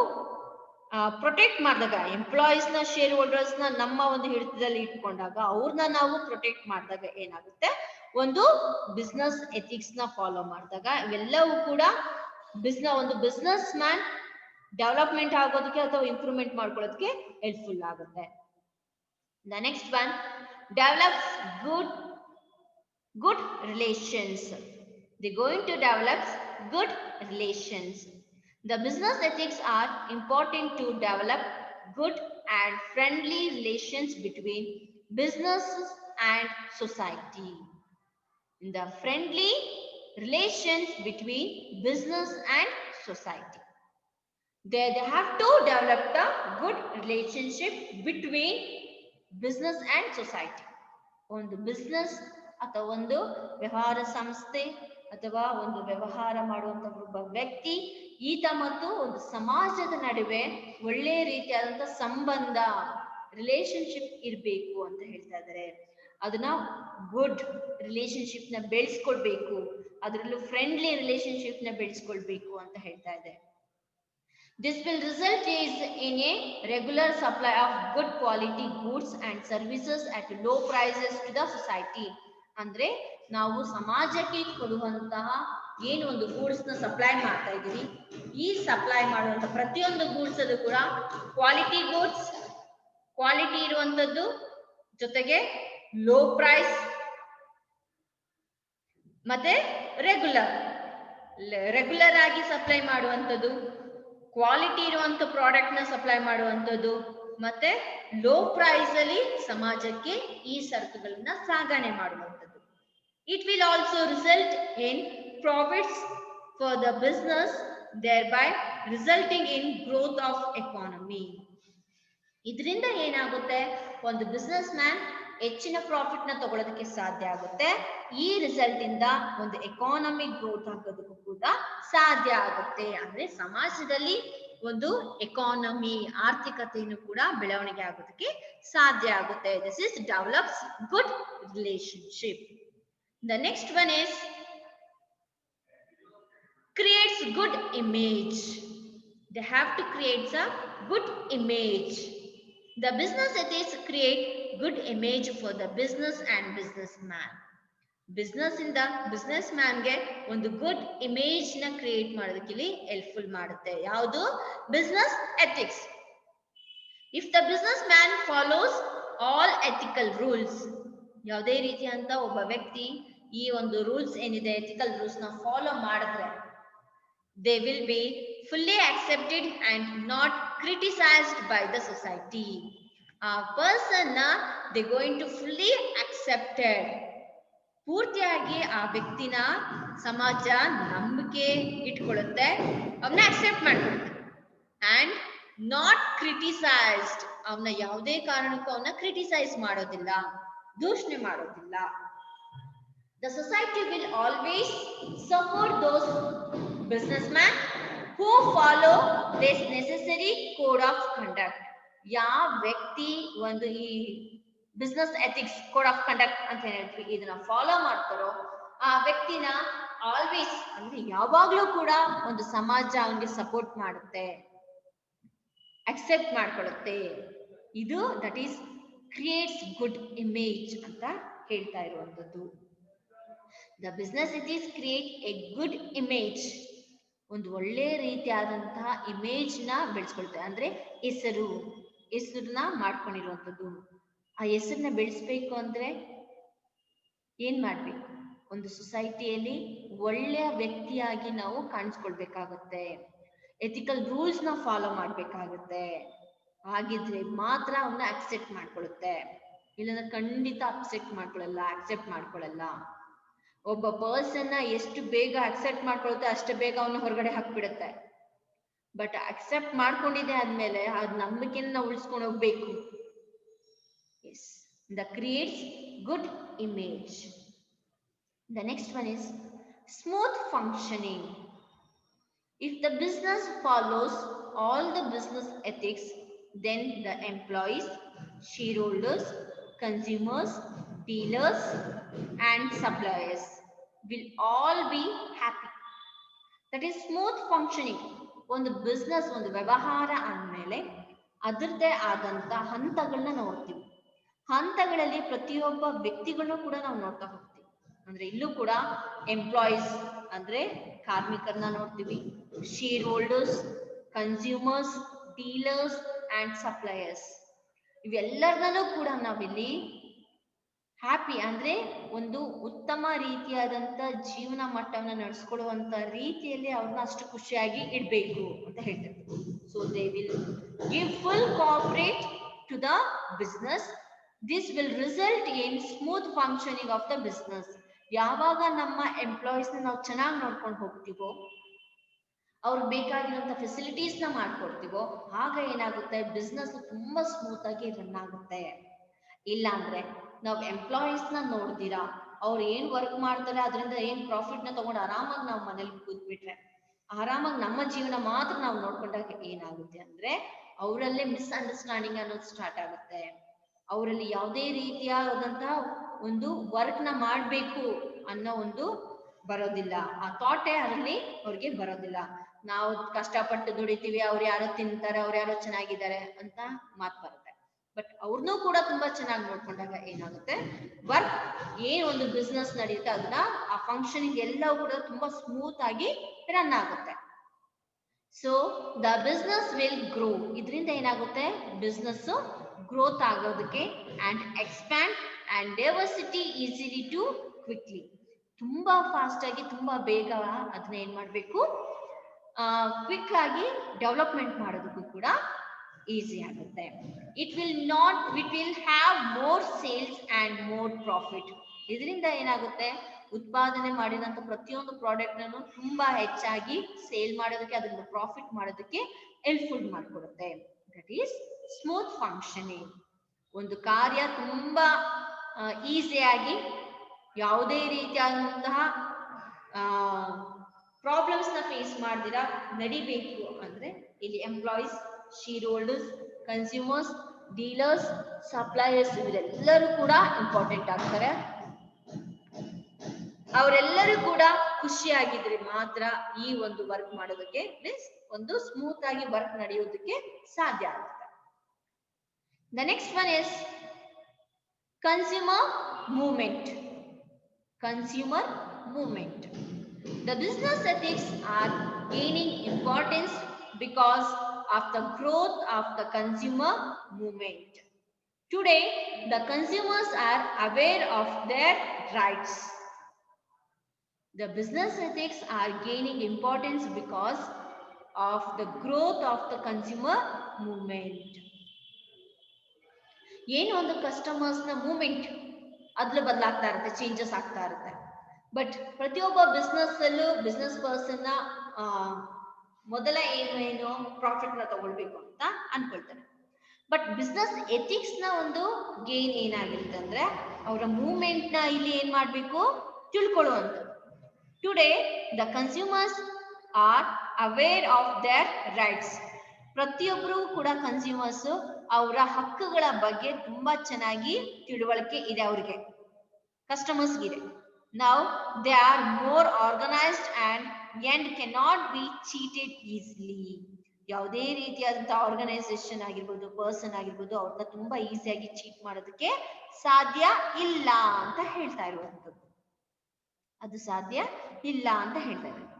ಪ್ರೊಟೆಕ್ಟ್ ಮಾಡಿದಾಗ ಎಂಪ್ಲಾಯೀಸ್ ನ ಶೇರ್ ಹೋಲ್ಡರ್ಸ್ ನ ನಮ್ಮ ಒಂದು ಹಿಡಿತದಲ್ಲಿ ಇಟ್ಕೊಂಡಾಗ ಅವ್ರನ್ನ ನಾವು ಪ್ರೊಟೆಕ್ಟ್ ಮಾಡಿದಾಗ ಏನಾಗುತ್ತೆ, ಒಂದು ಬಿಸ್ನೆಸ್ ಎಥಿಕ್ಸ್ ನ ಫಾಲೋ ಮಾಡಿದಾಗ ಇವೆಲ್ಲವೂ ಕೂಡ ಒಂದು ಬಿಸ್ನೆಸ್ ಮ್ಯಾನ್ ಡೆವಲಪ್ಮೆಂಟ್ ಆಗೋದಕ್ಕೆ ಅಥವಾ ಇಂಪ್ರೂವ್ಮೆಂಟ್ ಮಾಡ್ಕೊಳ್ಳೋದಕ್ಕೆ ಹೆಲ್ಪ್ಫುಲ್ ಆಗುತ್ತೆ. The next one, develops good relations. They're going to develop good relations. The business ethics are important to develop good and friendly relations between businesses and society. In the friendly relations between business and society, they have to develop the good relationship between business and society. ಒಂದು business ಅಥವಾ ಒಂದು ವ್ಯವಹಾರ ಸಂಸ್ಥೆ ಅಥವಾ ಒಂದು ವ್ಯವಹಾರ ಮಾಡುವಂತ ಒಬ್ಬ ವ್ಯಕ್ತಿ ಈತ ಮತ್ತು ಒಂದು ಸಮಾಜದ ನಡುವೆ ಒಳ್ಳೆ ರೀತಿಯಾದಂತ ಸಂಬಂಧ ರಿಲೇಶನ್ಶಿಪ್ ಇರಬೇಕು ಅಂತ ಹೇಳ್ತಾ ಇದ್ದಾರೆ. ಅದನ್ನ ಗುಡ್ ರಿಲೇಶನ್ಶಿಪ್ ನ ಬೆಳೆಸ್ಕೊಳ್ಬೇಕು, ಅದರಲ್ಲೂ ಫ್ರೆಂಡ್ಲಿ ರಿಲೇಶನ್ಶಿಪ್ ನ ಬೆಳೆಸ್ಕೊಳ್ಬೇಕು ಅಂತ ಹೇಳ್ತಾ ಇದೆ. This will result in a regular supply of good quality goods and services at low prices to the society. ಅಂದ್ರೆ ನಾವು ಸಮಾಜಕ್ಕೆ ಕೊಡುವಂತಹ ಏನು ಒಂದು ಗೂಡ್ಸ್ ನ ಸಪ್ಲೈ ಮಾಡ್ತಾ ಇದ್ದೀವಿ, ಈ ಸಪ್ಲೈ ಮಾಡುವಂತ ಪ್ರತಿಯೊಂದು ಗೂಡ್ಸ್ ಅದು ಕೂಡ ಕ್ವಾಲಿಟಿ ಇರುವಂತದ್ದು, ಜೊತೆಗೆ ಲೋ ಪ್ರೈಸ್ ಮತ್ತೆ ರೆಗ್ಯುಲರ್ ಆಗಿ ಸಪ್ಲೈ ಮಾಡುವಂತದ್ದು, ಕ್ವಾಲಿಟಿ ಇರುವಂತ ಪ್ರಾಡಕ್ಟ್ ನ ಸಪ್ಲೈ ಮಾಡುವಂತದ್ದು, ಮತ್ತೆ ಲೋ ಪ್ರೈಸ್ ಅಲ್ಲಿ ಸಮಾಜಕ್ಕೆ ಈ ಸರಕುಗಳನ್ನ ಸಾಗಣೆ ಮಾಡುವಂತದ್ದು. It will also result in profits for the business, thereby resulting in growth of economy. ಇದರಿಂದ ಏನಾಗುತ್ತೆ, ಒಂದು ಬಿಸ್ನೆಸ್ ಮ್ಯಾನ್ ಹೆಚ್ಚಿನ ಪ್ರಾಫಿಟ್ ನ ತಗೊಳ್ಳೋದಕ್ಕೆ ಸಾಧ್ಯ ಆಗುತ್ತೆ. ಈ ರಿಸಲ್ಟ್ ಇಂದ ಒಂದು ಎಕಾನಮಿಕ್ ಗ್ರೋತ್ ಆಗೋದಕ್ಕೂ ಕೂಡ ಸಾಧ್ಯ ಆಗುತ್ತೆ. ಅಂದ್ರೆ ಸಮಾಜದಲ್ಲಿ ಒಂದು ಎಕಾನಮಿ ಆರ್ಥಿಕತೆಯನ್ನು ಕೂಡ ಬೆಳವಣಿಗೆ ಆಗೋದಕ್ಕೆ ಸಾಧ್ಯ ಆಗುತ್ತೆ. This is develops good relationship. The next one is creates good image. They have to create a good image. The business ethics create good image for the business and businessman. Business ಇಂದ business ಮ್ಯಾನ್ಗೆ ಒಂದು good image ನ create ಮಾಡೋದಕ್ಕೆ ಇಲ್ಲಿ helpful ಮಾಡುತ್ತೆ. ಯಾವುದು? Business ethics. If the business man follows all ethical rules, ಯಾವುದೇ ರೀತಿಯಂತ ಒಬ್ಬ ವ್ಯಕ್ತಿ ಈ ಒಂದು ರೂಲ್ಸ್ ಏನಿದೆ ಎಥಿಕಲ್ ರೂಲ್ಸ್ ನ ಫಾಲೋ ಮಾಡಿದ್ರೆ, they will be fully accepted and not criticized by the society. A person na they going to fully accepted, ಪೂರ್ತಿಯಾಗಿ ಆ ವ್ಯಕ್ತಿನ ಸಮಾಜ ನಂಬಿಕೆ ಇಟ್ಕೊಳ್ಳುತ್ತೆ, ಅವನ್ನ ಅಕ್ಸೆಪ್ಟ್ ಮಾಡ್ಕೊಳ್ಳುತ್ತೆ. ಅಂಡ್ ನಾಟ್ ಕ್ರಿಟಿಸೈಸ್ಡ್, ಅವನ ಯಾವುದೇ ಕಾರಣಕ್ಕೂ ಅವನ್ನ ಕ್ರಿಟಿಸೈಸ್ ಮಾಡೋದಿಲ್ಲ, ದೂಷಣೆ ಮಾಡೋದಿಲ್ಲ. The society will always support those businessmen who follow this necessary code of conduct. ಯಾವ ವ್ಯಕ್ತಿ ಒಂದು ಈ business ethics code of conduct ಅಂತ ಹೇಳ್ತೀವಿ ಇದನ್ನ ಫಾಲೋ ಮಾಡ್ತಾರೋ ಆ ವ್ಯಕ್ತಿನ ಆಲ್ವೇಸ್ ಅಂದ್ರೆ ಯಾವಾಗ್ಲೂ ಕೂಡ ಒಂದು ಸಮಾಜ ಅವನಿಗೆ ಸಪೋರ್ಟ್ ಮಾಡುತ್ತೆ, ಅಕ್ಸೆಪ್ಟ್ ಮಾಡ್ಕೊಳ್ಳುತ್ತೆ. ಇದು that is creates good image ಅಂತ ಹೇಳ್ತಾ ಇರುವಂತದ್ದು. The business ethics create A good image, ಒಂದು ಒಳ್ಳೆ ರೀತಿಯಾದಂತಹ ಇಮೇಜ್ ನ ಬೆಳೆಸ್ಕೊಳ್ತಾರೆ. ಅಂದ್ರೆ ಹೆಸರನ್ನ ಮಾಡ್ಕೊಂಡಿರುವಂತದ್ದು. ಆ ಹೆಸರನ್ನ ಬೆಳೆಸ್ಬೇಕು ಅಂದ್ರೆ ಏನ್ ಮಾಡ್ಬೇಕು? ಒಂದು ಸೊಸೈಟಿಯಲ್ಲಿ ಒಳ್ಳೆಯ ವ್ಯಕ್ತಿಯಾಗಿ ನಾವು ಕಾಣಿಸ್ಕೊಳ್ಬೇಕಾಗುತ್ತೆ, ಎಥಿಕಲ್ ರೂಲ್ಸ್ ನ ಫಾಲೋ ಮಾಡ್ಬೇಕಾಗುತ್ತೆ. ಹಾಗಿದ್ರೆ ಮಾತ್ರ ಅವನ್ನ ಅಕ್ಸೆಪ್ಟ್ ಮಾಡ್ಕೊಳ್ಳುತ್ತೆ, ಇಲ್ಲಾಂದ್ರೆ ಖಂಡಿತ ಅಕ್ಸೆಪ್ಟ್ ಮಾಡ್ಕೊಳ್ಳಲ್ಲ. ಒಬ್ಬ ಪರ್ಸನ್ ನ ಎಷ್ಟು ಬೇಗ ಅಕ್ಸೆಪ್ಟ್ ಮಾಡ್ಕೊಳುತ್ತೆ ಅಷ್ಟು ಬೇಗ ಅವನ್ನ ಹೊರಗಡೆ ಹಾಕ್ಬಿಡುತ್ತೆ. ಬಟ್ ಅಕ್ಸೆಪ್ಟ್ ಮಾಡ್ಕೊಂಡಿದೆ ಆದ್ಮೇಲೆ ಅದ್ ನಂಬಿಕೆನ ಉಳಿಸ್ಕೊಂಡು ಹೋಗ್ಬೇಕು. Yes, that creates good image. The next one is smooth functioning. If the business follows all the business ethics, then the employees, shareholders, consumers, dealers, and suppliers will all be happy. That is smooth functioning. ಒಂದು business, ಒಂದು ವ್ಯವಹಾರ ಅಂದಮೇಲೆ ಅದರದ್ದೇ ಆದಂತ ಹಂತಗಳನ್ನ ನೋಡ್ತೀವಿ. ಹಂತಗಳಲ್ಲಿ ಪ್ರತಿಯೊಬ್ಬ ವ್ಯಕ್ತಿಗಳನ್ನು ಕೂಡ ನಾವು ನೋಡ್ತಾ ಹೋಗ್ತೀವಿ. ಅಂದ್ರೆ ಇಲ್ಲೂ ಕೂಡ ಎಂಪ್ಲಾಯೀಸ್ ಅಂದ್ರೆ ಕಾರ್ಮಿಕರನ್ನ ನೋಡ್ತೀವಿ, shareholders, consumers, dealers and suppliers, ಇವೆಲ್ಲರನ್ನೂ ಕೂಡ ನಾವಿಲ್ಲಿ ಹ್ಯಾಪಿ ಅಂದ್ರೆ ಒಂದು ಉತ್ತಮ ರೀತಿಯಾದಂತ ಜೀವನ ಮಟ್ಟವನ್ನ ನಡೆಸ್ಕೊಳ್ಳುವಂತ ರೀತಿಯಲ್ಲಿ ಅವ್ರನ್ನ ಅಷ್ಟು ಖುಷಿಯಾಗಿ ಇಡ್ಬೇಕು ಅಂತ ಹೇಳ್ತಾರೆ. So they will give full cooperate to the business. This will result in smooth functioning of the business. ಯಾವಾಗ ನಮ್ಮ ಎಂಪ್ಲಾಯೀಸ್ ನಾವು ಚೆನ್ನಾಗಿ ನೋಡ್ಕೊಂಡು ಹೋಗ್ತೀವೋ, ಅವ್ರಿಗೆ ಬೇಕಾಗಿರುವಂತ ಫೆಸಿಲಿಟೀಸ್ ನ ಮಾಡ್ಕೊಡ್ತೀವೋ, ಆಗ ಏನಾಗುತ್ತೆ, ಬಿಸ್ನೆಸ್ ತುಂಬಾ ಸ್ಮೂತ್ ಆಗಿ ರನ್ ಆಗುತ್ತೆ. ಇಲ್ಲ ಅಂದ್ರೆ ನಾವು ಎಂಪ್ಲಾಯೀಸ್ ನ ನೋಡ್ತೀರಾ, ಅವ್ರು ಏನ್ ವರ್ಕ್ ಮಾಡ್ತಾರೆ ಅದರಿಂದ ಏನ್ ಪ್ರಾಫಿಟ್ ನ ತಗೊಂಡು ಆರಾಮಾಗಿ ನಾವು ಮನೇಲಿ ಕೂತ್ಬಿಟ್ರೆ, ಆರಾಮಾಗಿ ನಮ್ಮ ಜೀವನ ಮಾತ್ರ ನಾವು ನೋಡ್ಕೊಂಡಾಗ ಏನಾಗುತ್ತೆ ಅಂದ್ರೆ ಅವರಲ್ಲೇ ಮಿಸ್ಅಂಡರ್ಸ್ಟ್ಯಾಂಡಿಂಗ್ ಅನ್ನೋದು ಸ್ಟಾರ್ಟ್ ಆಗುತ್ತೆ. ಅವರಲ್ಲಿ ಯಾವುದೇ ರೀತಿಯಾದಂತಹ ಒಂದು ವರ್ಕ್ ನ ಮಾಡ್ಬೇಕು ಅನ್ನೋ ಒಂದು ಬರೋದಿಲ್ಲ, ಆ ಥಾಟೇ ಅದರಲ್ಲಿ ಅವ್ರಿಗೆ ಬರೋದಿಲ್ಲ. ನಾವು ಕಷ್ಟಪಟ್ಟು ದುಡಿತೀವಿ, ಅವ್ರು ಯಾರೋ ತಿಂತಾರೆ, ಅವ್ರು ಯಾರೋ ಚೆನ್ನಾಗಿದ್ದಾರೆ ಅಂತ ಮಾತು ಬರುತ್ತೆ. ಬಟ್ ಅವ್ರನ್ನೂ ಕೂಡ ತುಂಬಾ ಚೆನ್ನಾಗಿ ನೋಡ್ಕೊಂಡಾಗ ಏನಾಗುತ್ತೆ, ವರ್ಕ್ ಏನ್ ಒಂದು ಬಿಸ್ನೆಸ್ ನಡೆಯುತ್ತೆ ಅದನ್ನ ಆ ಫಂಕ್ಷನಿಂಗ್ ಎಲ್ಲವೂ ಕೂಡ ತುಂಬಾ ಸ್ಮೂತ್ ಆಗಿ ರನ್ ಆಗುತ್ತೆ. So the business will grow. ಇದರಿಂದ ಏನಾಗುತ್ತೆ, ಬಿಸ್ನೆಸ್ ಗ್ರೋತ್ ಆಗೋದಕ್ಕೆ and expand and diversity easily to quickly, ತುಂಬಾ ಫಾಸ್ಟ್ ಆಗಿ ತುಂಬಾ ಬೇಗ ಅದನ್ನ ಏನ್ ಮಾಡ್ಬೇಕು, ಕ್ವಿಕ್ ಆಗಿ ಡೆವಲಪ್ಮೆಂಟ್ ಮಾಡೋದಕ್ಕೂ ಕೂಡ ಈಸಿ ಆಗುತ್ತೆ. It will have more sales and more profit. ಇದರಿಂದ ಏನಾಗುತ್ತೆ, ಉತ್ಪಾದನೆ ಮಾಡಿದಂತ ಪ್ರತಿಯೊಂದು ಪ್ರಾಡಕ್ಟ್ ನನ್ನು ತುಂಬಾ ಹೆಚ್ಚಾಗಿ ಸೇಲ್ ಮಾಡೋದಕ್ಕೆ, ಅದರಿಂದ ಪ್ರಾಫಿಟ್ ಮಾಡೋದಕ್ಕೆ ಹೆಲ್ಪ್ಫುಲ್ ಮಾಡ್ಕೊಡುತ್ತೆ. That is smooth functioning. ಒಂದು ಕಾರ್ಯ ತುಂಬಾ ಈಸಿಯಾಗಿ ಯಾವುದೇ ರೀತಿಯಾದಂತಹ ಪ್ರಾಬ್ಲಮ್ಸ್ ನ ಫೇಸ್ ಮಾಡ್ದಿರಾ ನಡಿಬೇಕು ಅಂದ್ರೆ ಇಲ್ಲಿ employees, shareholders, consumers, dealers, suppliers ಇವರೆಲ್ಲರೂ ಕೂಡ ಇಂಪಾರ್ಟೆಂಟ್ ಆಗ್ತಾರೆ. ಅವರೆಲ್ಲರೂ ಕೂಡ ಖುಷಿಯಾಗಿದ್ರೆ ಮಾತ್ರ ಈ ಒಂದು ವರ್ಕ್ ಮಾಡೋದಕ್ಕೆ, ಮೀನ್ಸ್ ಒಂದು ಸ್ಮೂತ್ ಆಗಿ ವರ್ಕ್ ನಡೆಯೋದಕ್ಕೆ ಸಾಧ್ಯ ಆಗುತ್ತೆ. The next one is consumer movement. Consumer movement. The business ethics are gaining importance because of the growth of the consumer movement. Today, the consumers are aware of their rights. The business ethics are gaining importance because of the growth of the consumer movement. ಏನು ಒಂದು customers ನ movement ಅದ್ಲು ಬದಲಾಗ್ತಾ ಇರುತ್ತೆ, changes ಆಗ್ತಾ ಇರುತ್ತೆ. But ಪ್ರತಿಯೊಬ್ಬ business ಅಲ್ಲೂ business person ನ ಮೊದಲ ಏನು ಪ್ರಾಫಿಟ್ ನ ತಗೊಳ್ಬೇಕು ಅಂತ ಅನ್ಕೊಳ್ತಾರೆ. ಬಟ್ ಬಿಸ್ನೆಸ್ ಎಥಿಕ್ಸ್ ನ ಒಂದು ಗೇನ್ ಏನಾಗಿರುತ್ತೆ ಅಂದ್ರೆ ಅವರ ಮೂವ್ಮೆಂಟ್ ನ ಇಲ್ಲಿ ಏನ್ ಮಾಡ್ಬೇಕು, ತಿಳ್ಕೊಳ್ಳುವಂಥದ್ದು. Today the consumers are aware of their rights. ಪ್ರತಿಯೊಬ್ಬರು ಕೂಡ ಕನ್ಸ್ಯೂಮರ್ಸ್ ಅವರ ಹಕ್ಕುಗಳ ಬಗ್ಗೆ ತುಂಬಾ ಚೆನ್ನಾಗಿ ತಿಳುವಳಿಕೆ ಇದೆ ಅವ್ರಿಗೆ, ಕಸ್ಟಮರ್ಸ್ ಇದೆ. Now they are more organized and cannot be cheated easily. ಯಾವುದೇ ರೀತಿಯಾದಂತ ಆರ್ಗನೈಸೇಷನ್ ಆಗಿರ್ಬೋದು, ಪರ್ಸನ್ ಆಗಿರ್ಬೋದು, ಅವ್ರನ್ನ ತುಂಬಾ ಈಸಿಯಾಗಿ ಚೀಟ್ ಮಾಡೋದಕ್ಕೆ ಸಾಧ್ಯ ಇಲ್ಲ ಅಂತ ಹೇಳ್ತಾ ಇರುವಂತದ್ದು. ಅದು ಸಾಧ್ಯ ಇಲ್ಲ ಅಂತ ಹೇಳ್ತಾ ಇದ್ದಾರೆ.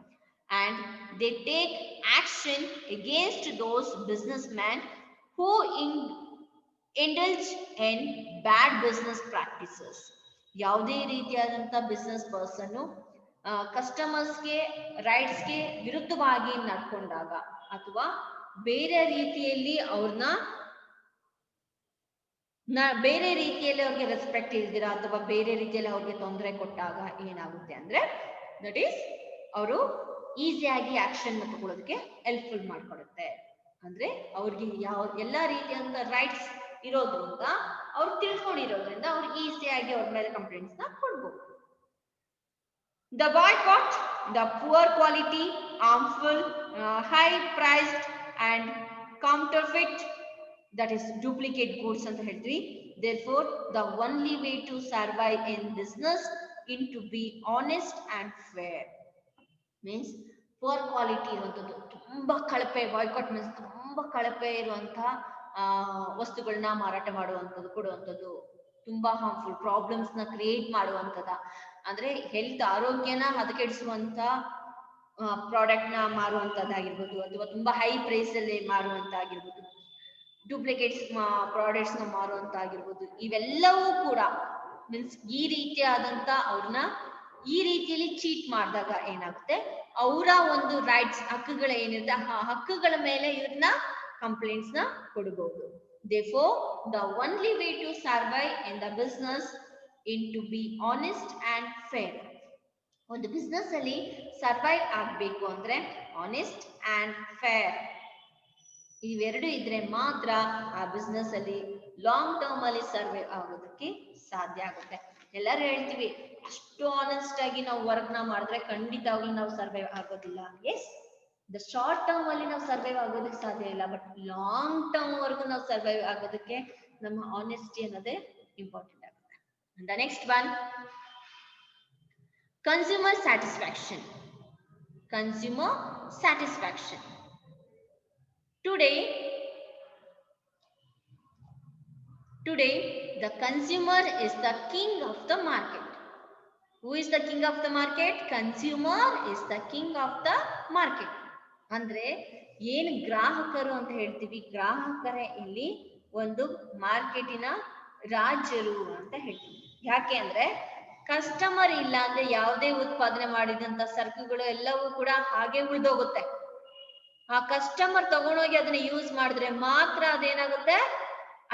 And they take action against those businessmen who indulge in bad business practices. ಯಾವುದೇ ರೀತಿಯಾದಂತ ಬಿಸ್ನೆಸ್ ಪರ್ಸನ್ ಕಸ್ಟಮರ್ಸ್ಗೆ ರೈಟ್ಸ್ಗೆ ವಿರುದ್ಧವಾಗಿ ನಡ್ಕೊಂಡಾಗ ಅಥವಾ ಬೇರೆ ರೀತಿಯಲ್ಲಿ ಅವ್ರನ್ನ ಬೇರೆ ರೀತಿಯಲ್ಲಿ ಅವ್ರಿಗೆ ರೆಸ್ಪೆಕ್ಟ್ ಇಲ್ದಿರಾ ಅಥವಾ ಬೇರೆ ರೀತಿಯಲ್ಲಿ ಅವ್ರಿಗೆ ತೊಂದರೆ ಕೊಟ್ಟಾಗ ಏನಾಗುತ್ತೆ ಅಂದ್ರೆ ದಟ್ ಈಸ್ ಅವರು ಈಸಿಯಾಗಿ ಆಕ್ಷನ್ ತಗೊಳ್ಳೋದಕ್ಕೆ ಹೆಲ್ಪ್ಫುಲ್ ಮಾಡ್ಕೊಡುತ್ತೆ. ಅಂದ್ರೆ ಅವ್ರಿಗೆ ಎಲ್ಲಾ ರೀತಿಯಾದಂತ ರೈಟ್ಸ್ ಇರೋದ್ರಿಂದ ಅವ್ರು ತಿಳ್ಕೊಂಡಿರೋದ್ರಿಂದ ಅವ್ರು ಈಸಿಯಾಗಿ ಅವ್ರ ಮೇಲೆ ಕಂಪ್ಲೇಂಟ್ಸ್ ನ ಕೊಡ್ಬೋದು. The boycott, the poor quality, harmful, high priced and counterfeit, that is duplicate goods ಅಂತ ಹೇಳ್ತೀವಿ. Therefore, the only way to survive in business is to be honest and fair. Means poor quality ಇರುವಂಥದ್ದು, ತುಂಬಾ ಕಳಪೆ, boycott means ತುಂಬಾ ಕಳಪೆ ಇರುವಂತಹ ವಸ್ತುಗಳನ್ನ ಮಾರಾಟ ಮಾಡುವಂಥದ್ದು, ಕೊಡುವಂಥದ್ದು, ತುಂಬಾ ಹಾರ್ಮ್ಫುಲ್ ಪ್ರಾಬ್ಲಮ್ಸ್ ನ ಕ್ರಿಯೇಟ್ ಮಾಡುವಂಥದ, ಅಂದ್ರೆ ಹೆಲ್ತ್ ಆರೋಗ್ಯನ ಹದಗೆಡಿಸುವಂತ ಪ್ರಾಡಕ್ಟ್ ನ ಮಾರುವಂತದ್ದಾಗಿರ್ಬೋದು, ಅಥವಾ ತುಂಬಾ ಹೈ ಪ್ರೈಸ್ ಅಲ್ಲಿ ಮಾರುವಂತಾಗಿರ್ಬೋದು, ಡೂಪ್ಲಿಕೇಟ್ಸ್ ಪ್ರಾಡಕ್ಟ್ಸ್ ನ ಮಾರುವಂತಾಗಿರ್ಬೋದು. ಇವೆಲ್ಲವೂ ಕೂಡ ಮೀನ್ಸ್ ಈ ರೀತಿಯಾದಂತ ಅವ್ರನ್ನ ಈ ರೀತಿಯಲ್ಲಿ ಚೀಟ್ ಮಾಡಿದಾಗ ಏನಾಗುತ್ತೆ, ಅವರ ಒಂದು ರೈಟ್ಸ್, ಹಕ್ಕುಗಳ ಏನಿರುತ್ತೆ ಆ ಹಕ್ಕುಗಳ ಮೇಲೆ ಇವ್ರನ್ನ ಕಂಪ್ಲೇಂಟ್ಸ್ ನ ಕೊಡಬಹುದು. Therefore, the only way to survive in the business is to be honest and fair. ಒಂದು ಬಿಸ್ನೆಸ್ ಅಲ್ಲಿ ಸರ್ವೈವ್ ಆಗ್ಬೇಕು ಅಂದ್ರೆ ಆನೆಸ್ಟ್ ಅಂಡ್ ಫೇರ್ ಇವೆರಡು ಇದ್ರೆ ಮಾತ್ರ ಆ ಬಿಸ್ನೆಸ್ ಅಲ್ಲಿ ಲಾಂಗ್ ಟರ್ಮ್ ಅಲ್ಲಿ ಸರ್ವೈವ್ ಆಗೋದಕ್ಕೆ ಸಾಧ್ಯ ಆಗುತ್ತೆ. ಎಲ್ಲರೂ ಹೇಳ್ತೀವಿ ಅಷ್ಟು ಆನೆಸ್ಟ್ ಆಗಿ ನಾವು ವರ್ಕ್ ನ ಮಾಡಿದ್ರೆ ಖಂಡಿತವಾಗ್ಲೂ ನಾವು ಸರ್ವೈವ್ ಆಗೋದಿಲ್ಲ. ಎಸ್, ದ ಶಾರ್ಟ್ ಟರ್ಮ್ ಅಲ್ಲಿ ನಾವು ಸರ್ವೈವ್ ಆಗೋದಕ್ಕೆ ಸಾಧ್ಯ ಇಲ್ಲ, ಬಟ್ ಲಾಂಗ್ ಟರ್ಮ್ ವರ್ಗು ನಾವು ಸರ್ವೈವ್ ಆಗೋದಕ್ಕೆ ನಮ್ಮ ಆನೆಸ್ಟಿ ಅನ್ನೋದೇ ಇಂಪಾರ್ಟೆಂಟ್ ಆಗುತ್ತೆ. The next one, consumer satisfaction. Consumer satisfaction. Today the consumer is the king of the market. Who is the king of the market? Consumer is the king of the market. ಅಂದ್ರೆ ಏನು ಗ್ರಾಹಕರು ಅಂತ ಹೇಳ್ತೀವಿ, ಗ್ರಾಹಕರೇ ಇಲ್ಲಿ ಒಂದು ಮಾರ್ಕೆಟಿನ ರಾಜರು ಅಂತ ಹೇಳ್ತೀವಿ. ಯಾಕೆ ಅಂದ್ರೆ ಕಸ್ಟಮರ್ ಇಲ್ಲ ಅಂದ್ರೆ ಯಾವುದೇ ಉತ್ಪಾದನೆ ಮಾಡಿದಂತ ಸರಕುಗಳು ಎಲ್ಲವೂ ಕೂಡ ಹಾಗೆ ಉಳಿದೋಗುತ್ತೆ. ಆ ಕಸ್ಟಮರ್ ತಗೊಂಡೋಗಿ ಅದನ್ನ ಯೂಸ್ ಮಾಡಿದ್ರೆ ಮಾತ್ರ ಅದೇನಾಗುತ್ತೆ,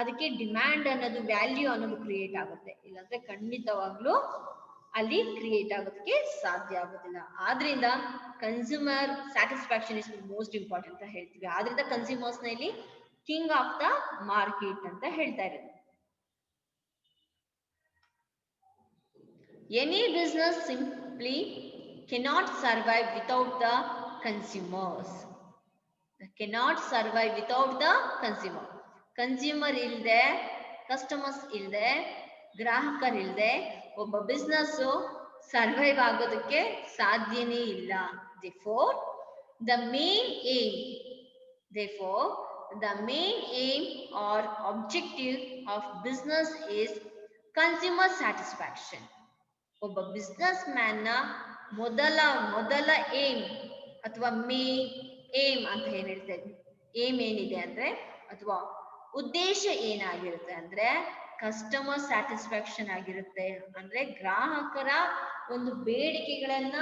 ಅದಕ್ಕೆ ಡಿಮ್ಯಾಂಡ್ ಅನ್ನೋದು, ವ್ಯಾಲ್ಯೂ ಅನ್ನೋದು ಕ್ರಿಯೇಟ್ ಆಗುತ್ತೆ. ಇಲ್ಲಾಂದ್ರೆ ಖಂಡಿತವಾಗ್ಲೂ ಅಲ್ಲಿ ಕ್ರಿಯೇಟ್ ಆಗೋದಕ್ಕೆ ಸಾಧ್ಯ ಆಗೋದಿಲ್ಲ. ಆದ್ರಿಂದ consumer satisfaction is most important ಅಂತ ಹೇಳ್ತೀವಿ. ಆದ್ರಿಂದ ಕನ್ಸ್ಯೂಮರ್ಸ್ ನ ಇಲ್ಲಿ ಕಿಂಗ್ ಆಫ್ ದ ಮಾರ್ಕೆಟ್ ಅಂತ ಹೇಳ್ತಾ ಇರೋದು. Any business simply cannot survive without the consumers. Cannot survive without the consumer. Consumer ಇಲ್ದೆ, ಕಸ್ಟಮರ್ಸ್ ಇಲ್ದೆ, ಗ್ರಾಹಕರು ಇಲ್ದೆ ಒಬ್ಬ ಬಿಸ್ನೆಸ್ ಸರ್ವೈವ್ ಆಗೋದಕ್ಕೆ ಸಾಧ್ಯನೇ ಇಲ್ಲ. Therefore, the main aim or objective of business is consumer satisfaction. ಒಬ್ಬ ಬಿಸ್ನೆಸ್ ಮ್ಯಾನ್ ನ ಮೊದಲ ಏಮ್ ಅಥವಾ ಮೇನ್ ಏಮ್ ಅಂತ ಏನ್ ಹೇಳ್ತಾ ಇದ್ವಿ, ಏಮ್ ಏನಿದೆ ಅಂದ್ರೆ ಅಥವಾ ಉದ್ದೇಶ ಏನಾಗಿರುತ್ತೆ ಅಂದ್ರೆ ಕಸ್ಟಮರ್ ಸ್ಯಾಟಿಸ್ಫ್ಯಾಕ್ಷನ್ ಆಗಿರುತ್ತೆ. ಅಂದ್ರೆ ಗ್ರಾಹಕರ ಒಂದು ಬೇಡಿಕೆಗಳನ್ನ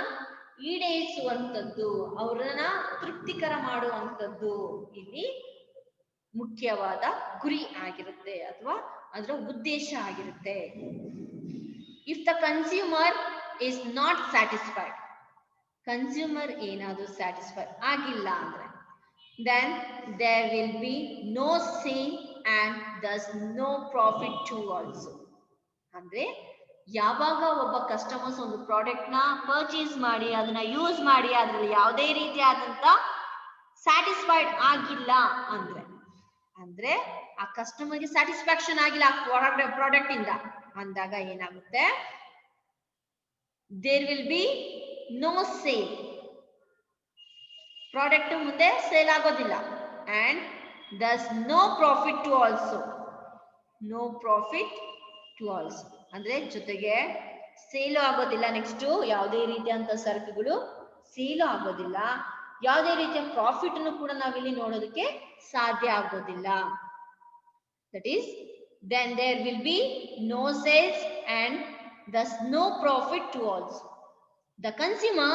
ಈಡೇರಿಸುವಂಥದ್ದು, ಅವರನ್ನ ತೃಪ್ತಿಕರ ಮಾಡುವಂಥದ್ದು ಇಲ್ಲಿ ಮುಖ್ಯವಾದ ಗುರಿ ಆಗಿರುತ್ತೆ ಅಥವಾ ಅದರ ಉದ್ದೇಶ ಆಗಿರುತ್ತೆ. If the consumer is not satisfied, consumer ಏನಾದರೂ ಸ್ಯಾಟಿಸ್ಫೈ ಆಗಿಲ್ಲ ಅಂದ್ರೆ then there will be no sale and thus no profit too also. ಅಂದ್ರೆ ಯಾವಾಗ ಒಬ್ಬ ಕಸ್ಟಮರ್ಸ್ ಒಂದು ಪ್ರಾಡಕ್ಟ್ ನ ಪರ್ಚೇಸ್ ಮಾಡಿ ಅದನ್ನ ಯೂಸ್ ಮಾಡಿ ಅದ್ರಲ್ಲಿ ಯಾವುದೇ ರೀತಿಯಾದಂತ ಸ್ಯಾಟಿಸ್ಫೈಡ್ ಆಗಿಲ್ಲ ಅಂದ್ರೆ ಆ ಕಸ್ಟಮರ್ಗೆ ಸ್ಯಾಟಿಸ್ಫ್ಯಾಕ್ಷನ್ ಆಗಿಲ್ಲ ಪ್ರಾಡಕ್ಟ್ ಇಂದ ಅಂದಾಗ ಏನಾಗುತ್ತೆ, there will be no sale, product ಮುಂದೆ ಸೇಲ್ ಆಗೋದಿಲ್ಲ. And thus no profit too also, ಅಂದ್ರೆ ಜೊತೆಗೆ ಸೇಲು ಆಗೋದಿಲ್ಲ. ನೆಕ್ಸ್ಟ್ ಯಾವುದೇ ರೀತಿಯಂತ ಸರಕುಗಳು ಸೇಲು ಆಗೋದಿಲ್ಲ, ಯಾವುದೇ ರೀತಿಯ ಪ್ರಾಫಿಟ್ ಅನ್ನು ಕೂಡ ನಾವಿಲ್ಲಿ ನೋಡೋದಕ್ಕೆ ಸಾಧ್ಯ ಆಗೋದಿಲ್ಲ. That is, then there will be no sales and thus no profit to also. The consumer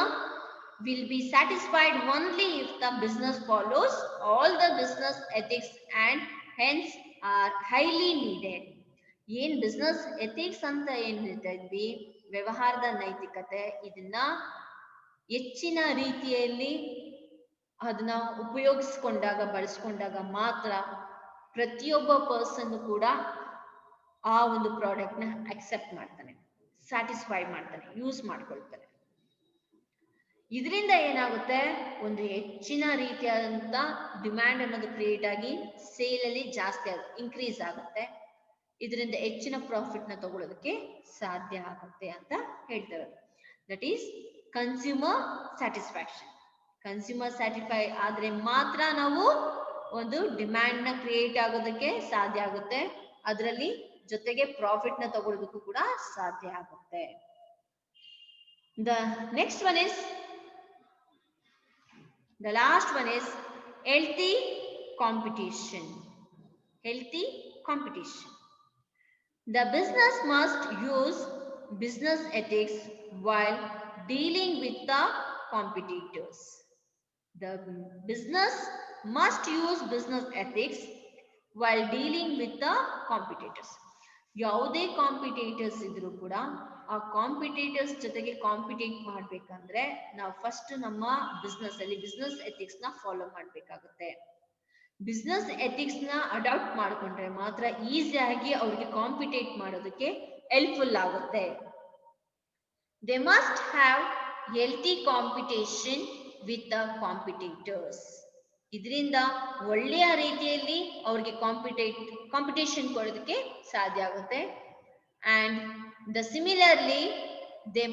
will be satisfied only if the business follows all the business ethics and hence are highly needed. ಏನ್ business ethics ಅಂತ ಏನ್ ಹೇಳ್ತಾ ಇದ್ವಿ, ವ್ಯವಹಾರದ ನೈತಿಕತೆ, ಇದನ್ನ ಹೆಚ್ಚಿನ ರೀತಿಯಲ್ಲಿ ಅದನ್ನ ಉಪಯೋಗಿಸ್ಕೊಂಡಾಗ ಬಳಸ್ಕೊಂಡಾಗ ಮಾತ್ರ ಪ್ರತಿಯೊಬ್ಬ ಪರ್ಸನ್ ಕೂಡ ಆ ಒಂದು ಪ್ರಾಡಕ್ಟ್ ನ ಅಕ್ಸೆಪ್ಟ್ ಮಾಡ್ತಾನೆ, ಸ್ಯಾಟಿಸ್ಫೈ ಮಾಡ್ತಾನೆ, ಯೂಸ್ ಮಾಡ್ಕೊಳ್ತಾನೆ. ಇದರಿಂದ ಏನಾಗುತ್ತೆ, ಒಂದು ಹೆಚ್ಚಿನ ರೀತಿಯಾದಂತ ಡಿಮ್ಯಾಂಡ್ ಅನ್ನೋದು ಕ್ರಿಯೇಟ್ ಆಗಿ ಸೇಲ್ ಅಲ್ಲಿ ಜಾಸ್ತಿ ಇನ್ಕ್ರೀಸ್ ಆಗುತ್ತೆ. ಇದರಿಂದ ಹೆಚ್ಚಿನ ಪ್ರಾಫಿಟ್ ನ ತಗೊಳ್ಳೋದಕ್ಕೆ ಸಾಧ್ಯ ಆಗುತ್ತೆ ಅಂತ ಹೇಳ್ತಾರೆ. That is consumer satisfaction. Consumer satisfy ಆದ್ರೆ ಮಾತ್ರ ನಾವು ಒಂದು ಡಿಮ್ಯಾಂಡ್ ನ ಕ್ರಿಯೇಟ್ ಆಗೋದಕ್ಕೆ ಸಾಧ್ಯ ಆಗುತ್ತೆ, ಅದರಲ್ಲಿ ಜೊತೆಗೆ ಪ್ರಾಫಿಟ್ ನ ತಗೊಳ್ಳೋದಕ್ಕೂ ಕೂಡ ಸಾಧ್ಯ ಆಗುತ್ತೆ. The next one is, the last one is healthy competition. Healthy competition. The business must use business ethics while dealing with the competitors. The business must use business ethics while dealing with the competitors. ಯಾವುದೇ competitors ಇದ್ರೂ ಕೂಡ ಆ competitors ಜೊತೆಗೆ compete ಮಾಡ್ಬೇಕಂದ್ರೆ ನಾವು first ನಮ್ಮ business ಅಲ್ಲಿ business ethics ನ ಫಾಲೋ ಮಾಡ್ಬೇಕಾಗುತ್ತೆ. ಬಿಸ್ನೆಸ್ ಎಥಿಕ್ಸ್ ನ ಅಡಾಪ್ಟ್ ಮಾಡ್ಕೊಂಡ್ರೆ ಮಾತ್ರ ಈಸಿಯಾಗಿ ಅವ್ರಿಗೆ ಕಾಂಪಿಟೇಟ್ ಮಾಡೋದಕ್ಕೆ ಹೆಲ್ಪ್ಫುಲ್ ಆಗುತ್ತೆ. They must have healthy competition with the competitors. ಇದರಿಂದ ಒಳ್ಳೆಯ ರೀತಿಯಲ್ಲಿ ಅವ್ರಿಗೆ ಕಾಂಪಿಟೇಷನ್ ಕೊಡೋದಕ್ಕೆ ಸಾಧ್ಯ ಆಗುತ್ತೆ. And the similarly they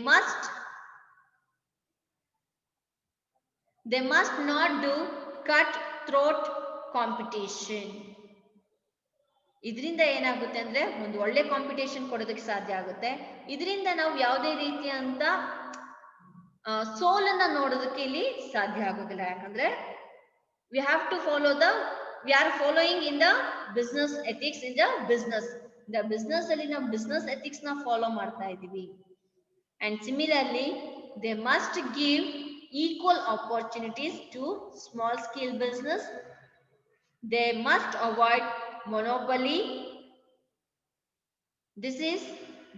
must not do cut throat competition. ಇದರಿಂದ ಏನಾಗುತ್ತೆ ಅಂದ್ರೆ ಒಂದು ಒಳ್ಳೆ ಕಾಂಪಿಟೇಷನ್ ಕೊಡೋದಕ್ಕೆ ಸಾಧ್ಯ ಆಗುತ್ತೆ. ಇದರಿಂದ ನಾವು ಯಾವುದೇ ರೀತಿಯಂತ ಸೋಲನ್ನ ನೋಡೋದಕ್ಕೆ ಇಲ್ಲಿ ಸಾಧ್ಯ ಆಗೋದಿಲ್ಲ. ಯಾಕಂದ್ರೆ we are following in the business ethics in the business. The business ಅಲ್ಲಿ ನಾವು business ethics ನ ಫಾಲೋ ಮಾಡ್ತಾ ಇದೀವಿ. And similarly they must give equal opportunities to small scale business. They must avoid monopoly. This is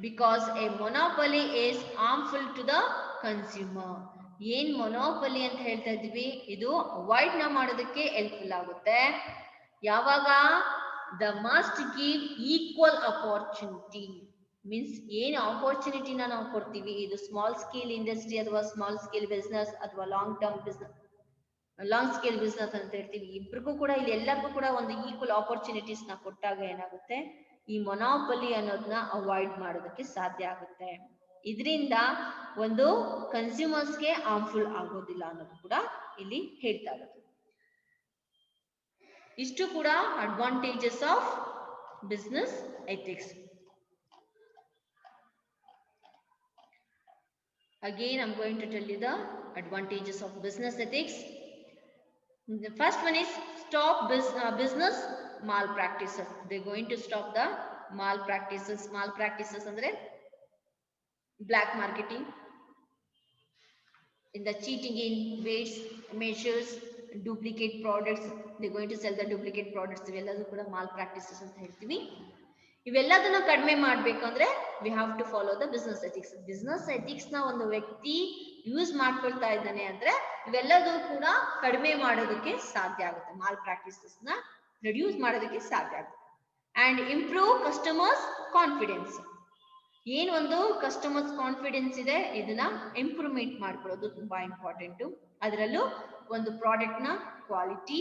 because a monopoly is harmful to the consumer. ಏನ್ ಮೊನೋಪಲಿ ಅಂತ ಹೇಳ್ತಾ ಇದ್ವಿ, ಇದು ಅವಾಯ್ಡ್ ನ ಮಾಡೋದಕ್ಕೆ ಹೆಲ್ಪ್ಫುಲ್ ಆಗುತ್ತೆ. ಯಾವಾಗ the must give equal opportunity means ಏನ್ ಆಪರ್ಚುನಿಟಿನ ನಾವು ಕೊಡ್ತೀವಿ, ಇದು ಸ್ಮಾಲ್ ಸ್ಕೇಲ್ ಇಂಡಸ್ಟ್ರಿ ಅಥವಾ ಸ್ಮಾಲ್ ಸ್ಕೇಲ್ ಬಿಸ್ನೆಸ್ ಅಥವಾ ಲಾಂಗ್ ಸ್ಕೇಲ್ ಬಿಸ್ನೆಸ್ ಅಂತ ಹೇಳ್ತೀವಿ, ಇಬ್ರಿಗೂ ಕೂಡ ಇಲ್ಲಿ ಎಲ್ಲರಿಗೂ ಕೂಡ ಒಂದು ಈಕ್ವಲ್ ಆಪರ್ಚುನಿಟೀಸ್ ನ ಕೊಟ್ಟಾಗ ಏನಾಗುತ್ತೆ, ಈ ಮೊನೋಪಲಿ ಅನ್ನೋದನ್ನ ಅವಾಯ್ಡ್ ಮಾಡೋದಕ್ಕೆ ಸಾಧ್ಯ ಆಗುತ್ತೆ. ಇದರಿಂದ ಒಂದು ಕನ್ಸ್ಯೂಮರ್ಸ್ಗೆ ಹಾರ್ಮ್ಫುಲ್ ಆಗೋದಿಲ್ಲ ಅನ್ನೋದು ಕೂಡ ಇಲ್ಲಿ ಹೇಳ್ತಾ ಇರೋದು. ಇಷ್ಟು ಕೂಡ advantages of business ethics. Again, I'm going to tell you the advantages of business ethics. The first one is stop business malpractices. They're going to stop the malpractices. Malpractices andre black marketing, in the cheating in weights, measures, duplicate products. They're going to sell the duplicate products. ಇವೆಲ್ಲದೂ ಕೂಡ malpractices ಅಂತ ಹೇಳ್ತೀವಿ. ಇವೆಲ್ಲದನ್ನ ಕಡಿಮೆ ಮಾಡ್ಬೇಕಂದ್ರೆ we have to follow the business ethics. Business ethics ನ ಒಂದು ವ್ಯಕ್ತಿ use ಮಾಡ್ಕೊಳ್ತಾ ಇದ್ದಾನೆ ಅಂದ್ರೆ ಇವೆಲ್ಲದೂ ಕೂಡ ಕಡಿಮೆ ಮಾಡೋದಕ್ಕೆ ಸಾಧ್ಯ ಆಗುತ್ತೆ, malpractices ನ ರಿಡ್ಯೂಸ್ ಮಾಡೋದಕ್ಕೆ ಸಾಧ್ಯ ಆಗುತ್ತೆ. And improve customers confidence. ಏನ್ ಒಂದು ಕಸ್ಟಮರ್ಸ್ ಕಾನ್ಫಿಡೆನ್ಸ್ ಇದೆ ಇದನ್ನ ಇಂಪ್ರೂವ್ಮೆಂಟ್ ಮಾಡ್ಕೊಳ್ಳೋದು ತುಂಬಾ ಇಂಪಾರ್ಟೆಂಟ್. ಅದರಲ್ಲೂ ಒಂದು ಪ್ರಾಡಕ್ಟ್ ನ ಕ್ವಾಲಿಟಿ,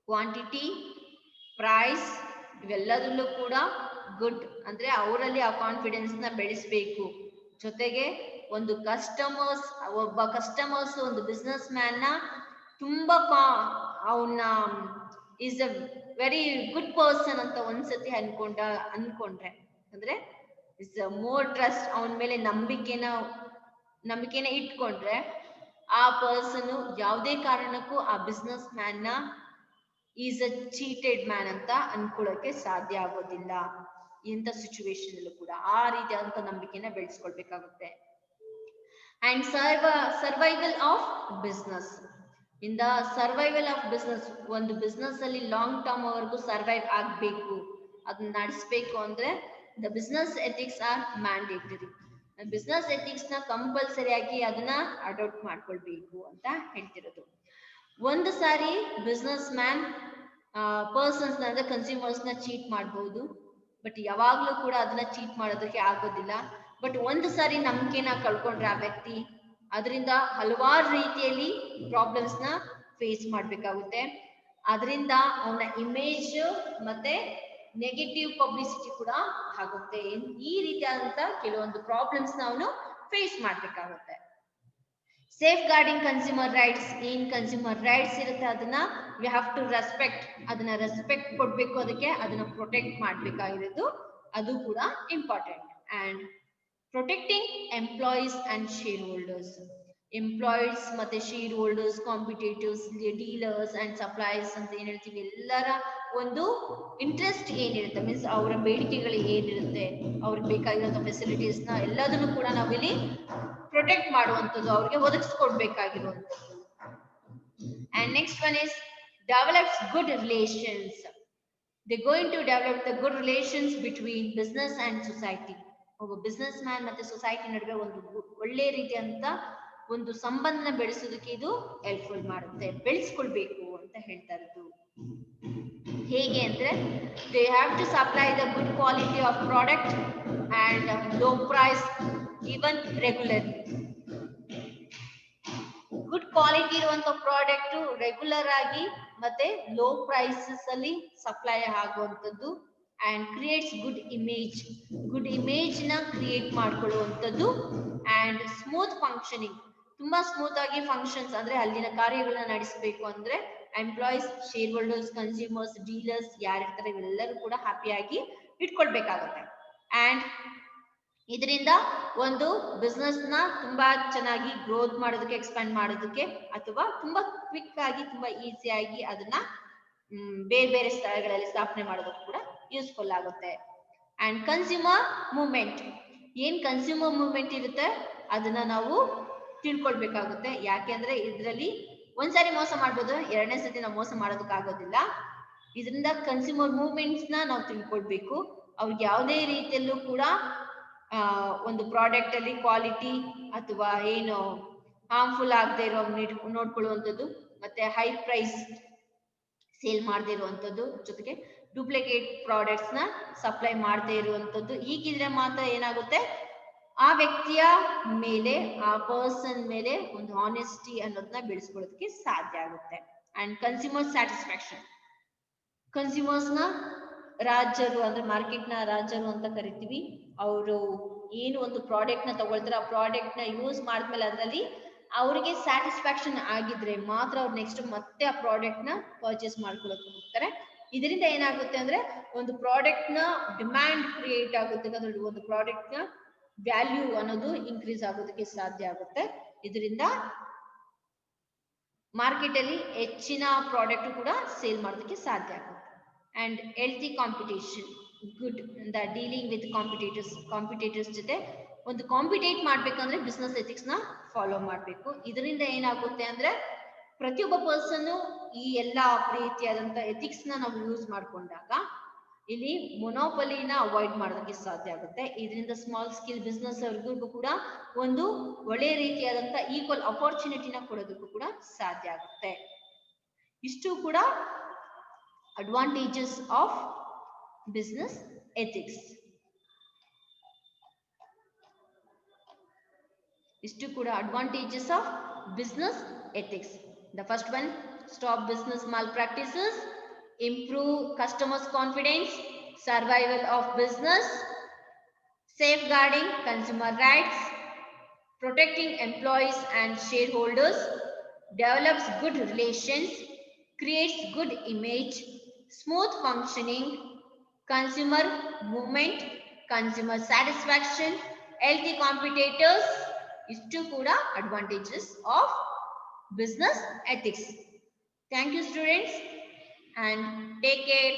ಕ್ವಾಂಟಿಟಿ, ಪ್ರೈಸ್ ಇವೆಲ್ಲದಲ್ಲೂ ಕೂಡ ಗುಡ್ ಅಂದ್ರೆ ಅವರಲ್ಲಿ ಆ ಕಾನ್ಫಿಡೆನ್ಸ್ ನ ಬೆಳೆಸಬೇಕು. ಜೊತೆಗೆ ಒಂದು ಒಬ್ಬ ಕಸ್ಟಮರ್ಸ್ ಒಂದು ಬಿಸ್ನೆಸ್ ಮ್ಯಾನ್ ನ ತುಂಬಾ ಅವನ್ನ is a very good person ಅಂತ ಒಂದ್ಸತಿ ಅನ್ಕೊಂಡ್ರೆ ಅಂದ್ರೆ ಇಸ್ ಮೋರ್ ಟ್ರಸ್ಟ್, ಅವನ ಮೇಲೆ ನಂಬಿಕೆನ ಇಟ್ಕೊಂಡ್ರೆ ಆ ಪರ್ಸನ್ ಯಾವುದೇ ಕಾರಣಕ್ಕೂ ಆ ಬಿಸ್ನೆಸ್ ಮ್ಯಾನ್ ನ ಈಸ್ ಅ ಚೀಟೆಡ್ ಮ್ಯಾನ್ ಅಂತ ಅನ್ಕೊಳ್ಳೋಕೆ ಸಾಧ್ಯ ಆಗೋದಿಲ್ಲ. ಇಂಥ ಸಿಚುವೇಶನ್ ಅಲ್ಲೂ ಕೂಡ ಆ ರೀತಿಯಾದಂತ ನಂಬಿಕೆನ ಬೆಳೆಸ್ಕೊಳ್ಬೇಕಾಗುತ್ತೆ. And survival of business. In the survival of business, ಒಂದು ಬಿಸ್ನೆಸ್ ಅಲ್ಲಿ ಲಾಂಗ್ ಟರ್ಮ್ ವರೆಗೂ ಸರ್ವೈವ್ ಆಗ್ಬೇಕು, ಅದನ್ನ ನಡೆಸಬೇಕು ಅಂದ್ರೆ the business ethics are mandatory. Business ethics ನ ಕಂಪಲ್ಸರಿ ಆಗಿ ಅದನ್ನ ಅಡಾಪ್ಟ್ ಮಾಡ್ಕೊಳ್ಬೇಕು ಅಂತ ಹೇಳ್ತಿರೋದು. ಒಂದು ಸಾರಿ ಬಿಸ್ನೆಸ್ ಮ್ಯಾನ್ ಪರ್ಸನ್ಸ್ ಅಂದ್ರೆ ಕನ್ಸ್ಯೂಮರ್ಸ್ ನ ಚೀಟ್ ಮಾಡಬಹುದು, ಬಟ್ ಯಾವಾಗ್ಲೂ ಕೂಡ ಅದನ್ನ ಚೀಟ್ ಮಾಡೋದಕ್ಕೆ ಆಗೋದಿಲ್ಲ. ಬಟ್ ಒಂದು ಸಾರಿ ನಂಬಿಕೆನ ಕಳ್ಕೊಂಡ್ರೆ ಆ ವ್ಯಕ್ತಿ ಅದರಿಂದ ಹಲವಾರು ರೀತಿಯಲ್ಲಿ ಪ್ರಾಬ್ಲಮ್ಸ್ ನ ಫೇಸ್ ಮಾಡ್ಬೇಕಾಗುತ್ತೆ. ಅದರಿಂದ ಅವನ ಇಮೇಜ್ ಮತ್ತೆ ನೆಗೆಟಿವ್ ಪಬ್ಲಿಸಿಟಿ ಕೂಡ ಆಗುತ್ತೆ. ಈ ರೀತಿಯಾದಂತ ಕೆಲವೊಂದು ಪ್ರಾಬ್ಲಮ್ಸ್ ನ ಅವನು ಫೇಸ್ ಮಾಡ್ಬೇಕಾಗುತ್ತೆ. Safeguarding consumer rights. ಏನ್ ಕನ್ಸ್ಯೂಮರ್ ರೈಟ್ಸ್ ಇರುತ್ತೆ ಅದನ್ನ ವಿ ಹ್ಯಾವ್ ಟು ರೆಸ್ಪೆಕ್ಟ್, ಅದನ್ನ ರೆಸ್ಪೆಕ್ಟ್ ಕೊಡ್ಬೇಕು, ಅದಕ್ಕೆ ಅದನ್ನ ಪ್ರೊಟೆಕ್ಟ್ ಮಾಡ್ಬೇಕಾಗಿರೋದು ಅದು ಕೂಡ important. And protecting employees and shareholders. Employees ಮತ್ತೆ shareholders, competitors, dealers and supplies ಅಂತ ಏನ್ ಹೇಳ್ತೀವಿ, ಎಲ್ಲರ ಒಂದು ಇಂಟ್ರೆಸ್ಟ್ ಏನಿರುತ್ತೆ, ಮೀನ್ಸ್ ಅವರ ಬೇಡಿಕೆಗಳು ಏನಿರುತ್ತೆ, ಅವ್ರಿಗೆ ಬೇಕಾಗಿರುವಂತ ಫೆಸಿಲಿಟೀಸ್ ನ ಎಲ್ಲದನ್ನು ಕೂಡ ನಾವಿಲ್ಲಿ ಪ್ರೊಟೆಕ್ಟ್ ಮಾಡುವಂಥದ್ದು, ಅವ್ರಿಗೆ ಒದಗಿಸ್ಕೊಡ್ಬೇಕಾಗಿರುವಂಥದ್ದು. And next one is develops good relations. They're going to develop the good relations between business and society. ಒಬ್ಬ ಬಿಸ್ನೆಸ್ ಮ್ಯಾನ್ ಮತ್ತೆ ಸೊಸೈಟಿ ನಡುವೆ ಒಂದು ಒಳ್ಳೆ ರೀತಿಯಂತ ಒಂದು ಸಂಬಂಧನ ಬೆಳೆಸೋದಕ್ಕೆ ಇದು ಹೆಲ್ಪ್ಫುಲ್ ಮಾಡುತ್ತೆ, ಬೆಳೆಸ್ಕೊಳ್ಬೇಕು ಅಂತ ಹೇಳ್ತಾ ಇರೋದು. ಹೇಗೆ ಅಂದ್ರೆ they have to supply the good quality of product and low price even regularly. Good quality ಇರುವಂತ ಪ್ರಾಡಕ್ಟ್ ರೆಗ್ಯುಲರ್ ಆಗಿ ಮತ್ತೆ ಲೋ ಪ್ರೈಸಸ್ ಅಲ್ಲಿ ಸಪ್ಲೈ ಆಗುವಂಥದ್ದು. And creates good image, good image ನ ಕ್ರಿಯೇಟ್ ಮಾಡ್ಕೊಳ್ಳುವಂಥದ್ದು. ಅಂಡ್ ಸ್ಮೂತ್ ಫಂಕ್ಷನಿಂಗ್, ತುಂಬಾ smooth ಆಗಿ functions ಅಂದ್ರೆ ಅಲ್ಲಿನ ಕಾರ್ಯಗಳನ್ನ ನಡೆಸಬೇಕು ಅಂದ್ರೆ employees, shareholders, consumers, dealers ಯಾರಿರ್ತಾರೆ ಇವೆಲ್ಲರೂ ಕೂಡ ಹ್ಯಾಪಿಯಾಗಿ ಇಟ್ಕೊಳ್ಬೇಕಾಗುತ್ತೆ. ಅಂಡ್ ಇದರಿಂದ ಒಂದು ಬಿಸ್ನೆಸ್ ನ ತುಂಬಾ ಚೆನ್ನಾಗಿ ಗ್ರೋತ್ ಮಾಡೋದಕ್ಕೆ, ಎಕ್ಸ್ಪ್ಯಾಂಡ್ ಮಾಡೋದಕ್ಕೆ, ಅಥವಾ ತುಂಬಾ ಕ್ವಿಕ್ ಆಗಿ ತುಂಬಾ ಈಸಿಯಾಗಿ ಅದನ್ನ ಬೇರೆ ಬೇರೆ ಸ್ಥಳಗಳಲ್ಲಿ ಸ್ಥಾಪನೆ ಮಾಡೋದಕ್ಕೆ ಕೂಡ ಯೂಸ್ಫುಲ್ ಆಗುತ್ತೆ. ಅಂಡ್ ಕನ್ಸ್ಯೂಮರ್ ಮೂವ್ಮೆಂಟ್, ಏನ್ ಕನ್ಸ್ಯೂಮರ್ ಮೂವ್ಮೆಂಟ್ ಇರುತ್ತೆ ಅದನ್ನ ನಾವು ತಿಳ್ಕೊಳ್ಬೇಕಾಗುತ್ತೆ. ಯಾಕೆ ಅಂದ್ರೆ ಇದರಲ್ಲಿ ಒಂದ್ಸಾರಿ ಮೋಸ ಮಾಡ್ಬೋದು, ಎರಡನೇ ಸತಿ ನಾವು ಮೋಸ ಮಾಡೋದಕ್ಕಾಗೋದಿಲ್ಲ. ಇದರಿಂದ ಕನ್ಸ್ಯೂಮರ್ ಮೂವ್ಮೆಂಟ್ಸ್ ನ ನಾವು ತಿಳ್ಕೊಳ್ಬೇಕು. ಅವ್ರಿಗೆ ಯಾವುದೇ ರೀತಿಯಲ್ಲೂ ಕೂಡ ಒಂದು ಪ್ರಾಡಕ್ಟ್ ಅಲ್ಲಿ ಕ್ವಾಲಿಟಿ ಅಥವಾ ಏನು ಹಾರ್ಮ್ಫುಲ್ ಆಗದೆ ಇರೋ ನೋಡ್ಕೊಳ್ಳುವಂಥದ್ದು, ಮತ್ತೆ ಹೈ ಪ್ರೈಸ್ ಸೇಲ್ ಮಾಡದೇ ಇರುವಂಥದ್ದು, ಜೊತೆಗೆ ಡೂಪ್ಲಿಕೇಟ್ ಪ್ರಾಡಕ್ಟ್ಸ್ ನ ಸಪ್ಲೈ ಮಾಡದೇ ಇರುವಂಥದ್ದು. ಹೀಗಿದ್ರೆ ಮಾತ್ರ ಏನಾಗುತ್ತೆ, ಆ ವ್ಯಕ್ತಿಯ ಮೇಲೆ, ಆ ಪರ್ಸನ್ ಮೇಲೆ ಒಂದು ಆನೆಸ್ಟಿ ಅನ್ನೋದನ್ನ ಬೆಳೆಸ್ಕೊಳ್ಳೋದಕ್ಕೆ ಸಾಧ್ಯ ಆಗುತ್ತೆ. ಅಂಡ್ ಕನ್ಸ್ಯೂಮರ್ ಸ್ಯಾಟಿಸ್ಫ್ಯಾಕ್ಷನ್, ಕನ್ಸ್ಯೂಮರ್ಸ್ ನ ರಾಜರು ಅಂದ್ರೆ ಮಾರ್ಕೆಟ್ ನ ರಾಜರು ಅಂತ ಕರಿತೀವಿ. ಅವರು ಏನು ಒಂದು ಪ್ರಾಡಕ್ಟ್ ನ ತಗೊಳ್ತಾರೆ, ಆ ಪ್ರಾಡಕ್ಟ್ ನ ಯೂಸ್ ಮಾಡಿದ್ಮೇಲೆ ಅದರಲ್ಲಿ ಅವರಿಗೆ ಸ್ಯಾಟಿಸ್ಫ್ಯಾಕ್ಷನ್ ಆಗಿದ್ರೆ ಮಾತ್ರ ಅವ್ರು ನೆಕ್ಸ್ಟ್ ಮತ್ತೆ ಆ ಪ್ರಾಡಕ್ಟ್ ನ ಪರ್ಚೇಸ್ ಮಾಡ್ಕೊಳ್ಳೋಕೆ ಹೋಗ್ತಾರೆ. ಇದರಿಂದ ಏನಾಗುತ್ತೆ ಅಂದ್ರೆ ಒಂದು ಪ್ರಾಡಕ್ಟ್ ನ ಡಿಮ್ಯಾಂಡ್ ಕ್ರಿಯೇಟ್ ಆಗುತ್ತೆ, ಅದ್ರಲ್ಲಿ ಒಂದು ಪ್ರಾಡಕ್ಟ್ ನ ವ್ಯಾಲ್ಯೂ ಅನ್ನೋದು ಇನ್ಕ್ರೀಸ್ ಆಗೋದಕ್ಕೆ ಸಾಧ್ಯ ಆಗುತ್ತೆ. ಇದರಿಂದ ಮಾರ್ಕೆಟ್ ಅಲ್ಲಿ ಹೆಚ್ಚಿನ ಪ್ರಾಡಕ್ಟ್ ಕೂಡ ಸೇಲ್ ಮಾಡೋದಕ್ಕೆ ಸಾಧ್ಯ ಆಗುತ್ತೆ. And healthy competition, good the dealing with competitors ಜೊತೆ ಒಂದು ಕಾಂಪಿಟೇಟ್ ಮಾಡ್ಬೇಕಂದ್ರೆ ಬಿಸ್ನೆಸ್ ಎಥಿಕ್ಸ್ ನ ಫಾಲೋ ಮಾಡಬೇಕು. ಇದರಿಂದ ಏನಾಗುತ್ತೆ ಅಂದ್ರೆ ಪ್ರತಿಯೊಬ್ಬ ಪರ್ಸನ್ ಈ ಎಲ್ಲಾ ರೀತಿಯಾದಂತ ಎಥಿಕ್ಸ್ ನ ನಾವು ಯೂಸ್ ಮಾಡ್ಕೊಂಡಾಗ ಇಲ್ಲಿ ಮೊನೋಪಲಿನ ಅವಾಯ್ಡ್ ಮಾಡೋದಕ್ಕೆ ಸಾಧ್ಯ ಆಗುತ್ತೆ. ಇದರಿಂದ ಸ್ಮಾಲ್ ಸ್ಕೇಲ್ ಬಿಸ್ನೆಸ್ ಅವ್ರಿಗೂ ಕೂಡ ಒಂದು ಒಳ್ಳೆ ರೀತಿಯಾದಂತ ಈಕ್ವಲ್ ಅಪರ್ಚುನಿಟಿನ ಕೊಡೋದಕ್ಕೂ ಕೂಡ ಸಾಧ್ಯ ಆಗುತ್ತೆ. ಇಷ್ಟು ಕೂಡ advantages of business ethics. Istu kuda advantages of business ethics. The first one, stop business malpractices, improve customers' confidence, survival of business, safeguarding consumer rights, protecting employees and shareholders, develops good relations, creates good image, smooth functioning, consumer movement, consumer satisfaction, healthy competitors. Istu kuda advantages of business ethics. Thank you students and take care.